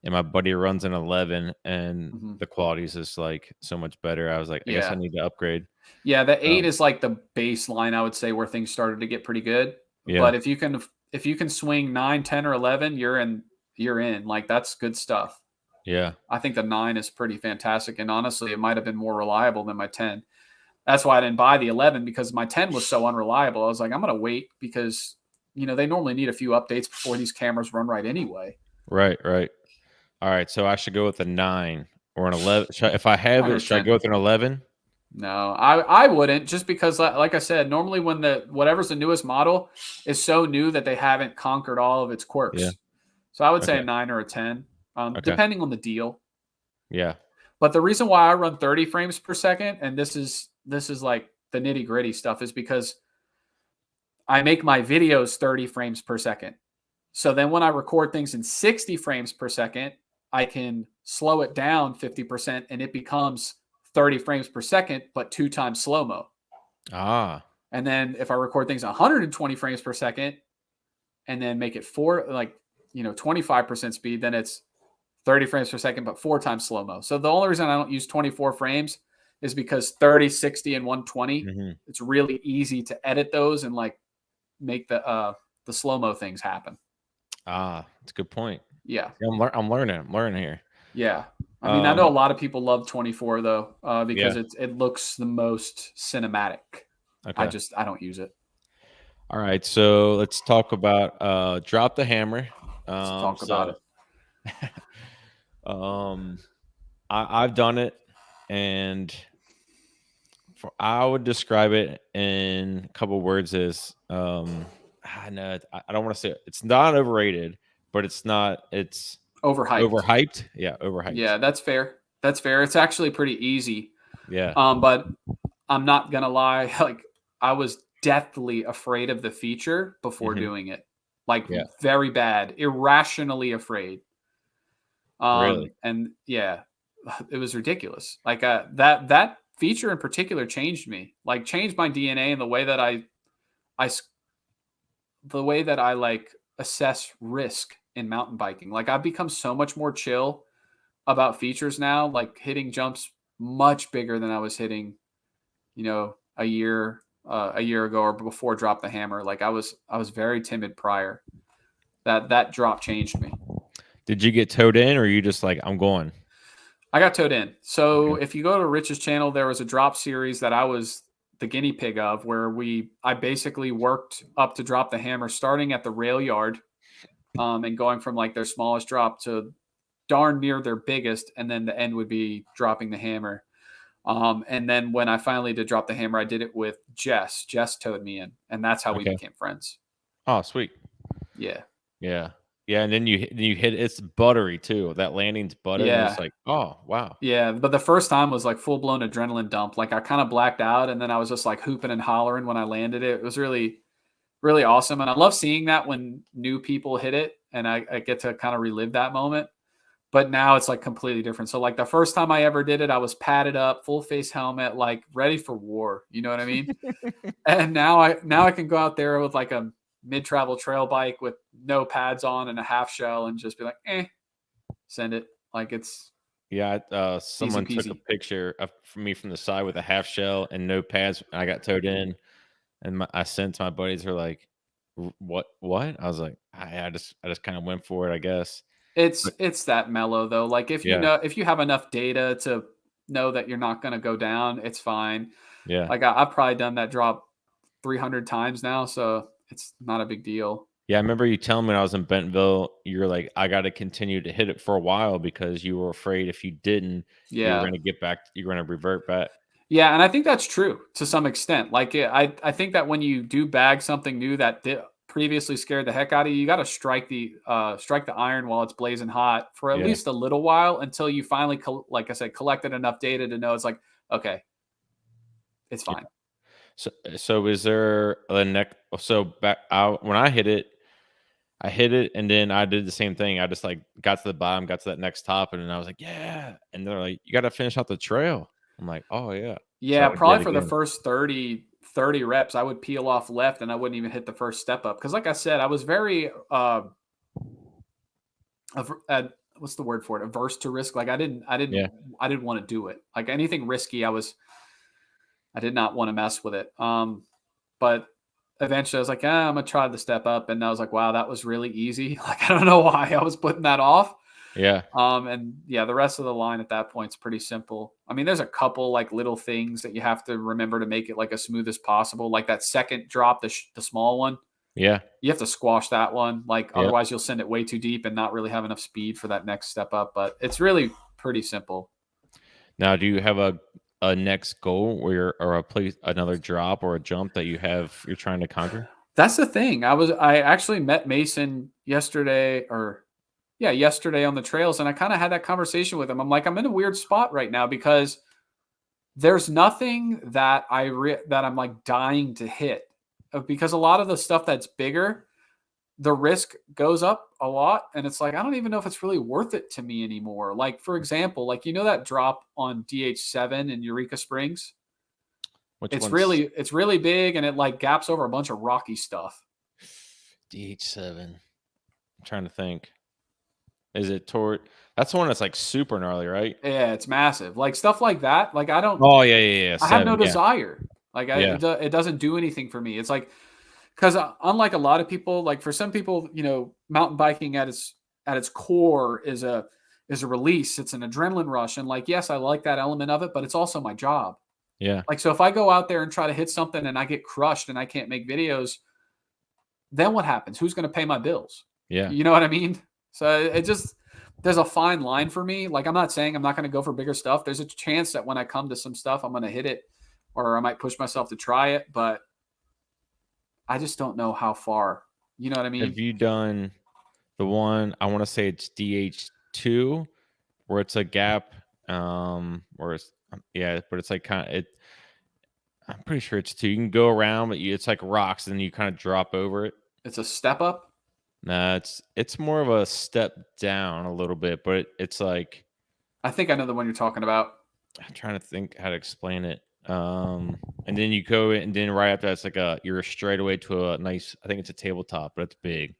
and my buddy runs an 11 and the quality is just like so much better. I was like, I guess I need to upgrade. Yeah, the 8 is like the baseline, I would say, where things started to get pretty good. Yeah. But if you can swing 9, 10, or 11, you're in. Like, that's good stuff. Yeah. I think the 9 is pretty fantastic. And honestly, it might have been more reliable than my 10. That's why I didn't buy the 11, because my 10 was so unreliable. I was like, I'm going to wait because, they normally need a few updates before these cameras run right anyway. Right. All right. So I should go with a 9 or an 11. If I have it, should I go with an 11? No, I wouldn't, just because, like I said, normally when whatever's the newest model is so new that they haven't conquered all of its quirks. Yeah. So I would say a 9 or a 10, depending on the deal. Yeah. But the reason why I run 30 frames per second, and this is like the nitty gritty stuff, is because I make my videos 30 frames per second. So then when I record things in 60 frames per second, I can slow it down 50% and it becomes 30 frames per second, but 2 times slow-mo. Ah. And then if I record things 120 frames per second and then make it 25% speed, then it's 30 frames per second, but 4 times slow-mo. So the only reason I don't use 24 frames is because 30, 60, and 120, it's really easy to edit those and like make the slow-mo things happen. Ah, that's a good point. Yeah. I'm learning here. Yeah. I mean, I know a lot of people love 24 though, because it looks the most cinematic. Okay. I don't use it. All right. So let's talk about Drop the Hammer. Let's talk about it. I've done it, and I would describe it in a couple words as I know I don't want to say it's not overrated, but it's Overhyped. overhyped. Yeah, overhyped. Yeah, that's fair. That's fair. It's actually pretty easy. Yeah. But I'm not gonna lie, like I was deathly afraid of the feature before Hmm. doing it. Like Yeah. very bad, irrationally afraid. Really. And yeah, it was ridiculous. Like that feature in particular changed me. Like changed my DNA and the way that I the way that I like assess risk in mountain biking. Like I've become so much more chill about features now, like hitting jumps much bigger than I was hitting, a year ago or before drop the hammer. Like I was very timid prior. That drop changed me. Did you get towed in, or are you just like I'm going? I got towed in. So Okay. if you go to Rich's channel, there was a drop series that I was the guinea pig of, where I basically worked up to drop the hammer, starting at the rail yard, and going from like their smallest drop to darn near their biggest, and then the end would be dropping the hammer. And then when I finally did drop the hammer, I did it with Jess. Jess towed me in, and that's how we Okay. became friends. Oh, sweet. Yeah, Yeah. Yeah, and then you hit it's buttery too. That landing's buttered, and it's yeah, like, oh wow. yeah. But the first time was like full blown adrenaline dump. Like I kind of blacked out, and then I was just like hooping and hollering when I landed it. It was really, really awesome, and I love seeing that when new people hit it, and I get to kind of relive that moment. But now it's like completely different. So like the first time I ever did it, I was padded up, full face helmet, like ready for war. You know what I mean? And now I can go out there with like a mid travel trail bike with no pads on and a half shell and just be like, send it. Like it's Yeah, easy someone took a peasy. picture of me from the side with a half shell and no pads, and I got towed in, and I sent to my buddies. Who are like, What? What?" I was like, I just kind of went for it, I guess." But It's that mellow though. Like yeah, if you have enough data to know that you're not going to go down, it's fine. yeah, Like I've probably done that drop 300 times now, so it's not a big deal. yeah. I remember you telling me when I was in Bentonville, you were like, "I got to continue to hit it for a while because you were afraid if you didn't, you were Yeah. going to get back, you're going to revert back." Yeah, and I think that's true to some extent. Like, I think that when you do bag something new that previously scared the heck out of you, you got to strike the iron while it's blazing hot for at Yeah, least a little while until you finally, like I said, collected enough data to know it's like, okay, it's yeah. fine. So is there a neck? So back out when I hit it, and then I did the same thing. I just, like, got to the bottom, got to that next top, and then I was like, "Yeah," and they're like, "You gotta finish out the trail." I'm like, "Oh, yeah." So Yeah, I did probably for the again. first 30 reps, I would peel off left and I wouldn't even hit the first step up because, like I said, I was very what's the word for it? Averse to risk. Like Yeah, I didn't want to do it. Like anything risky, I did not want to mess with it. But eventually I was like, I'm gonna try the step up, and I was like, wow, that was really easy. Like I don't know why I was putting that off. yeah, And yeah, the rest of the line at that point is pretty simple. I mean, there's a couple like little things that you have to remember to make it like as smooth as possible. Like that second drop, the small one, yeah, you have to squash that one. Like yep. otherwise, you'll send it way too deep and not really have enough speed for that next step up. But it's really pretty simple. Now do you have a next goal where you're or a place another drop or a jump that you're trying to conquer? That's the thing. I actually met Mason yesterday, or yeah, yesterday on the trails, and I kind of had that conversation with him. I'm like, I'm in a weird spot right now because there's nothing that that I'm like dying to hit, because a lot of the stuff that's bigger, the risk goes up a lot, and it's like I don't even know if it's really worth it to me anymore. Like for example, like that drop on DH7 in Eureka Springs, Which one's it's really big and it like gaps over a bunch of rocky stuff. DH7? I'm trying to think. Is it toward that's the one that's, like, super gnarly, right? Yeah, it's massive. Like stuff like that. Like Oh, yeah, yeah, yeah, I have no 7, yeah, desire. Like yeah, it doesn't do anything for me. It's like because unlike a lot of people, like for some people, mountain biking at its core is a release. It's an adrenaline rush, and like yes, I like that element of it, but it's also my job. yeah, Like so, if I go out there and try to hit something and I get crushed and I can't make videos, then what happens? Who's going to pay my bills? yeah. You know what I mean? So it just there's a fine line for me. Like I'm not saying I'm not going to go for bigger stuff. There's a chance that when I come to some stuff, I'm going to hit it or I might push myself to try it, but I just don't know how far. You know what I mean? Have you done the one, I want to say it's DH2, where it's a gap, where it's, yeah, but it's like kind of it. I'm pretty sure it's two. You can go around, but it's like rocks, and then you kind of drop over it. It's a step up. Nah, it's more of a step down a little bit, but it's like, I think I know the one you're talking about. I'm trying to think how to explain it. And then you go in, and then right after that's like you're straight away to a nice. I think it's a tabletop, but it's big.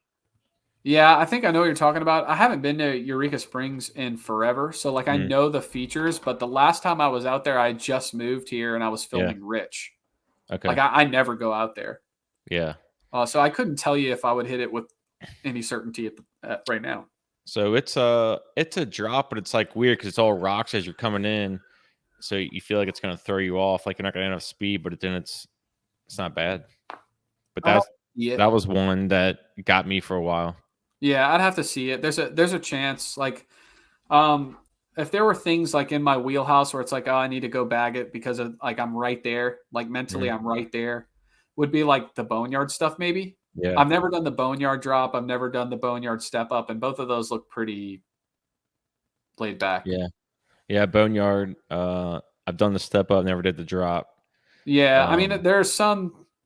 Yeah, I think I know what you're talking about. I haven't been to Eureka Springs in forever, so like I Mm, know the features, but the last time I was out there, I just moved here and I was yeah. filming Rich. Like Okay. I never go out there, Yeah. so I couldn't tell you if I would hit it with any certainty right now. So it's a drop, but it's like weird because it's all rocks as you're coming in. So you feel like it's gonna throw you off, like you're not gonna have enough speed, but then it's not bad. But I'd have to see it. that was one that got me for a while. Yeah, I'd have to see it. There's a chance. Like, um, if there were things like in my wheelhouse where it's like, oh, I need to go bag it because of like I'm right there. Like mentally, Mhm. I'm right there. Would be like the boneyard stuff, maybe. Yeah. I've never done the boneyard drop. I've never done the boneyard step up, and both of those look pretty laid back. Yeah. Yeah. Boneyard. I've done the step up, never did the drop. Yeah, I mean, Um,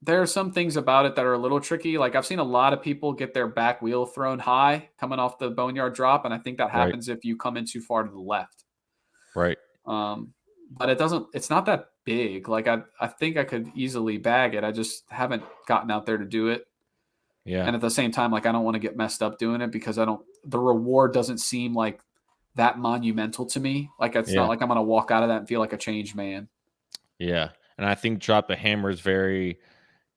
there are some things about it that are a little tricky. Like I've seen a lot of people get their back wheel thrown high coming off the boneyard drop, and I think that right. happens if you come in too far to the left. Right. Um, but it doesn't. It's not that big. Like I think I could easily bag it. I just haven't gotten out there to do it. Yeah. And at the same time, like I don't want to get messed up doing it because I don't. The reward doesn't seem like that monumental to me. Like it's not Yeah. like I'm gonna walk out of that and feel like a changed man. Yeah. And I think drop the hammer is very.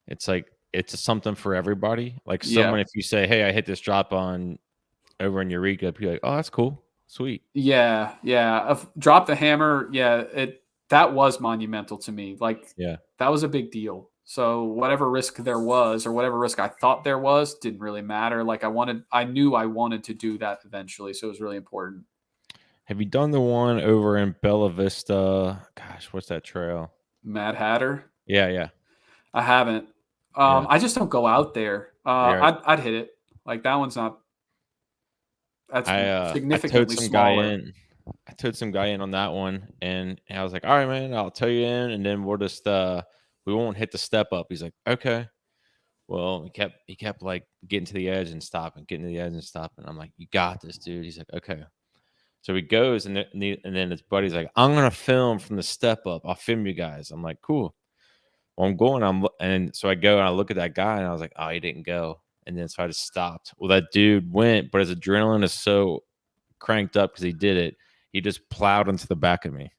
It's like it's something for everybody. Like Yeah. someone, if you say, "Hey, I hit this drop on over in Eureka," be like, "Oh, that's cool, sweet." Yeah, yeah. Drop the hammer. Yeah, it that was monumental to me. Like Yeah. that was a big deal. So whatever risk there was, or whatever risk I thought there was, didn't really matter. Like I knew I wanted to do that eventually, so it was really important. Have you done the one over in Bella Vista? Gosh, what's that trail? Mad Hatter. Yeah, yeah, I haven't. yeah. I just don't go out there. Yeah. I'd hit it. Like that one's not. That's I towed significantly some guy smaller. in. I towed some guy in on that one, and I was like, "All right, man, I'll tow you in, and then we'll just we won't hit the step up." He's like, "Okay." Well, he kept like getting to the edge and stopping, getting to the edge and stopping. I'm like, "You got this, dude." He's like, "Okay." So he goes, and then his buddy's like, "I'm gonna film from the step up. I'll film you guys." I'm like, "Cool." Well, I'm going. And so I go and I look at that guy, and I was like, "Oh, he didn't go." And then so I just stopped. Well, that dude went, but his adrenaline is so cranked up because he did it. He just plowed into the back of me.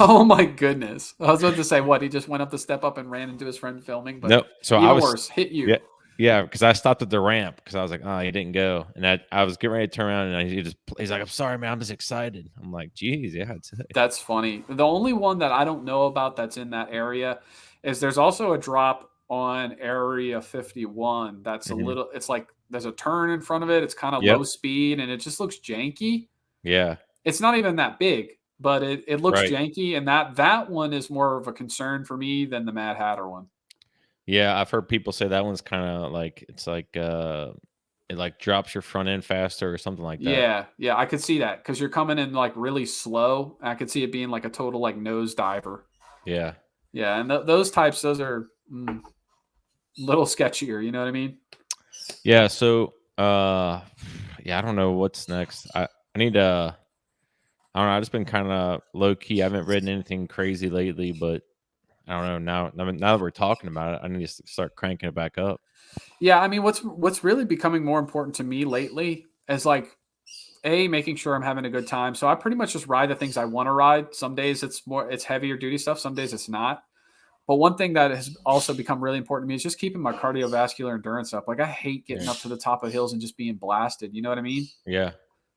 Oh my goodness! I was about to say what he just went up the step up and ran into his friend filming, but Nope. So I even was, worse, hit yeah, you. yeah, because I stopped at the ramp because I was like, "Oh, he didn't go," and I was getting ready to turn around, and he's like, "I'm sorry, man, I'm just excited." I'm like, "Geez, yeah, it's That's funny. The only one that I don't know about that's in that area is there's also a drop on Area 51 that's a Mhm. little it's like there's a turn in front of it. It's kind of Yep, low speed and it just looks janky. yeah, It's not even that big, but it looks right, janky and that one is more of a concern for me than the Mad Hatter one. yeah." I've heard people say that one's kind of like it's like it like drops your front end faster or something like that. Yeah, yeah, I could see that because you're coming in like really slow. I could see it being like a total like nose diver. Yeah, Yeah, and those types, those are little sketchier. You know what I mean? yeah. So yeah, I don't know what's next. I need I don't know. I've just been kind of low key. I haven't written anything crazy lately, but I don't know. Now that we're talking about it, I need to start cranking it back up. Yeah, I mean, what's really becoming more important to me lately is like making sure I'm having a good time. So I pretty much just ride the things I want to ride. Some days it's heavier duty stuff. Some days it's not. But one thing that has also become really important to me is just keeping my cardiovascular endurance up. Like I hate getting Yeah, up to the top of hills and just being blasted. You know what I mean? yeah,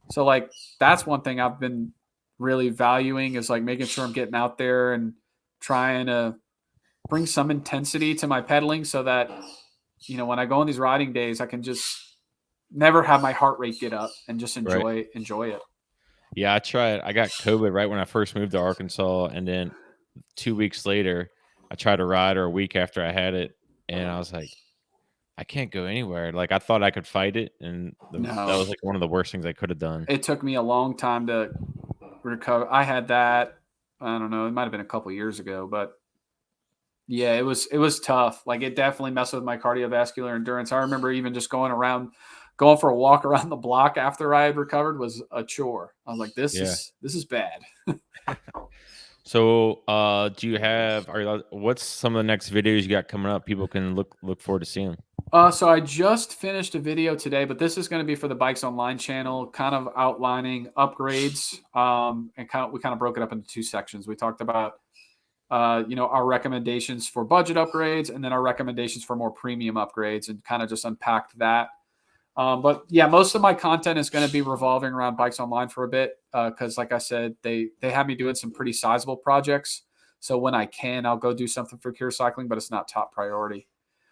So like that's one thing I've been really valuing is like making sure I'm getting out there and trying to bring some intensity to my pedaling so that when I go on these riding days I can just never have my heart rate get up and just right. enjoy it. Yeah, I tried. I got COVID right when I first moved to Arkansas, and then 2 weeks later, I tried to ride her a week after I had it, and I was like, I can't go anywhere. Like I thought I could fight it, and that No, was like one of the worst things I could have done. it took me a long time to recover. I had that. I don't know. It might have been a couple years ago, but yeah, it was tough. Like it definitely messed with my cardiovascular endurance. I remember even just going for a walk around the block after I had recovered was a chore. I was like, Yeah. this is bad. So, do you have? What's some of the next videos you got coming up? People can look forward to seeing. So I just finished a video today, but this is going to be for the Bikes Online channel, kind of outlining upgrades. And we kind of broke it up into two sections. We talked about our recommendations for budget upgrades, and then our recommendations for more premium upgrades, and kind of just unpacked that. But yeah, most of my content is going to be revolving around Bikes Online for a bit, because like I said, they have me doing some pretty sizable projects. So when I can, I'll go do something for Cure Cycling, but it's not top priority.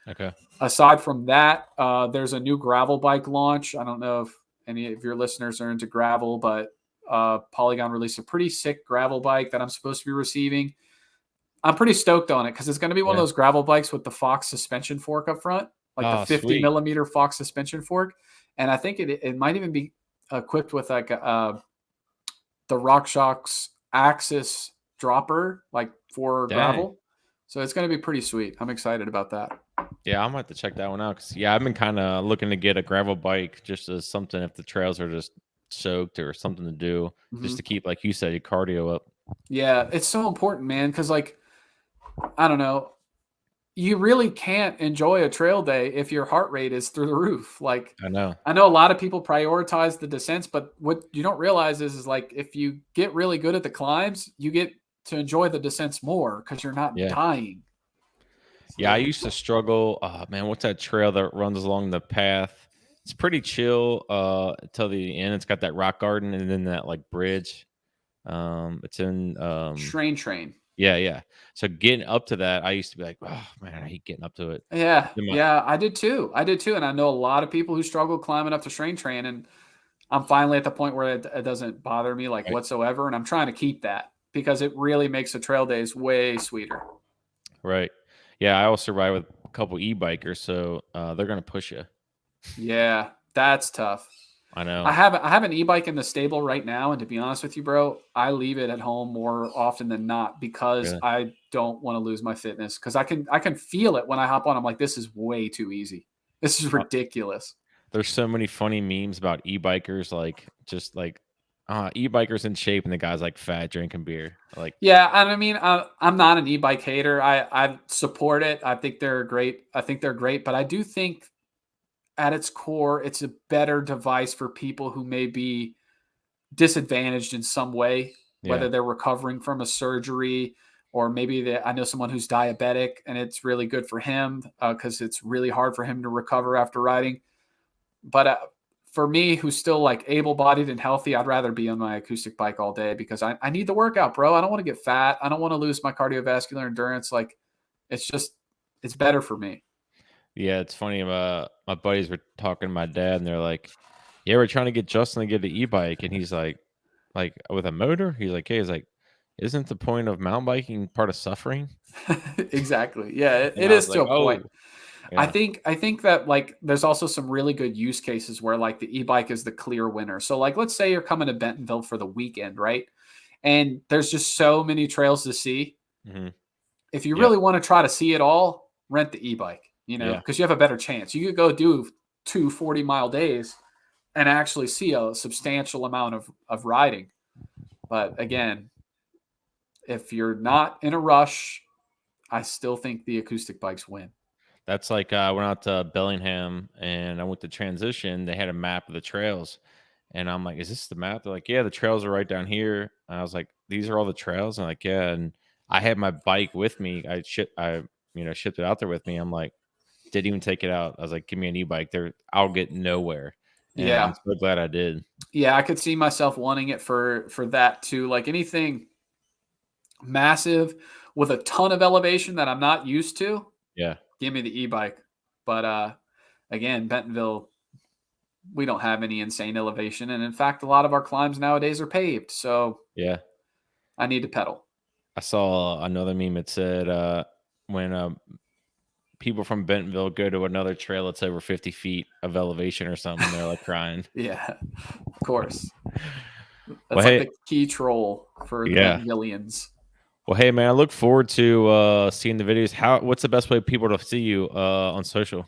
Okay. Aside from that, there's a new gravel bike launch. I don't know if any of your listeners are into gravel, but Polygon released a pretty sick gravel bike that I'm supposed to be receiving. I'm pretty stoked on it because it's going to be one of Yeah. those gravel bikes with the Fox suspension fork up front, like the Oh, 50 sweet. millimeter Fox suspension fork. And I think it might even be equipped with like the RockShox Axis dropper, like for Dang. gravel. So it's going to be pretty sweet. I'm excited about that. Yeah, I'm gonna have to check that one out. Cause yeah, I've been kind of looking to get a gravel bike just as something if the trails are just soaked or something to do, just to keep, like you said, your cardio up. Yeah, it's so important, man, because like I don't know, you really can't enjoy a trail day if your heart rate is through the roof. Like I know. I know a lot of people prioritize the descents, but what you don't realize is like if you get really good at the climbs, you get to enjoy the descents more because you're not Yeah. dying. Yeah, I used to struggle. Oh man, what's that trail that runs along the path? It's pretty chill till the end. It's got that rock garden and then that like bridge. It's in Train. yeah, yeah. So getting up to that, I used to be like, oh man, I hate getting up to it. Yeah, Then yeah, I did too. And I know a lot of people who struggle climbing up to train, and I'm finally at the point where it doesn't bother me like right, whatsoever, and I'm trying to keep that because it really makes the trail days way sweeter. right. Yeah, I also ride with a couple e-bikers, so they're gonna push you. Yeah, that's tough. I know. I have an e-bike in the stable right now, and to be honest with you, bro, I leave it at home more often than not because Really. I don't want to lose my fitness. Because I can feel it when I hop on. I'm like, this is way too easy. This is ridiculous. There's so many funny memes about e-bikers, like just like e-bikers in shape, and the guy's like fat drinking beer. Like, Yeah, and I mean, I'm not an e-bike hater. I support it. I think they're great. But I do think at its core, it's a better device for people who may be disadvantaged in some way, yeah, whether they're recovering from a surgery or maybe I know someone who's diabetic and it's really good for him because it's really hard for him to recover after riding. But for me, who's still like able-bodied and healthy, I'd rather be on my acoustic bike all day because I need the workout, bro. I don't want to get fat. I don't want to lose my cardiovascular endurance. Like it's better for me. yeah. It's funny. My buddies were talking to my dad, and they're like, "Yeah, we're trying to get Justin to get an e-bike," and he's like with a motor. He's like, "Hey, he's like, isn't the point of mountain biking part of suffering?" Exactly. Yeah, And it I is was to like, a point. "Oh, I yeah, think I think that like there's also some really good use cases where like the e-bike is the clear winner. So like let's say you're coming to Bentonville for the weekend, right? And there's just so many trails to see. hmm If you yeah, really want to try to see it all, rent the e-bike, yeah." because you have a better chance. You could go do 2 40-mile days and actually see a substantial amount of riding. But again, if you're not in a rush, I still think the acoustic bikes win. That's like I went out to Bellingham and I went to transition. They had a map of the trails, and I'm like, "Is this the map?" They're like, "Yeah, the trails are right down here." And I was like, "These are all the trails?" And like, "Yeah." And I had my bike with me. I shipped it out there with me. I'm like, didn't even take it out. I was like, "Give me an e-bike. There, I'll get nowhere." And I'm Yeah. so glad I did. Yeah, I could see myself wanting it for that too. Like anything massive with a ton of elevation that I'm not used to, Yeah, give me the e-bike. But again, Bentonville, we don't have any insane elevation, and in fact, a lot of our climbs nowadays are paved. So yeah. I need to pedal. I saw another meme. It said, when people from Bentonville go to another trail that's over 50 feet of elevation or something. They're like crying. Yeah, of course. Well, That's like hey, the key troll for the yeah. Bentonvillians. Well, hey, man, I look forward to seeing the videos. What's the best way people to see you on social?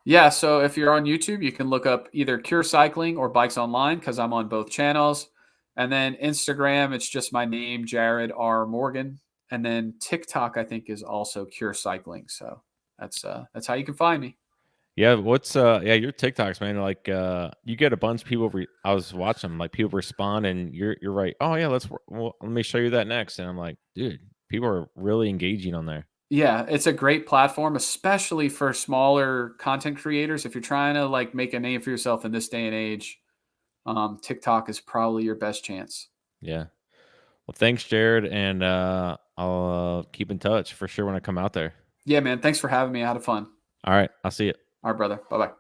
Yeah, so if you're on YouTube, you can look up either Cure Cycling or Bikes Online because I'm on both channels. And then Instagram, it's just my name, Jared R. Morgan. And then TikTok, I think, is also Cure Cycling. So that's how you can find me. Yeah, yeah, your TikToks, man, like you get a bunch of people I was watching them, like people respond and you're right. Oh yeah, let me show you that next. And I'm like, dude, people are really engaging on there. Yeah, it's a great platform, especially for smaller content creators. If you're trying to like make a name for yourself in this day and age, TikTok is probably your best chance. Yeah. Well, thanks, Jared, and I'll keep in touch for sure when I come out there. Yeah, man. Thanks for having me. I had fun. All right, I'll see you. All right, brother. Bye bye.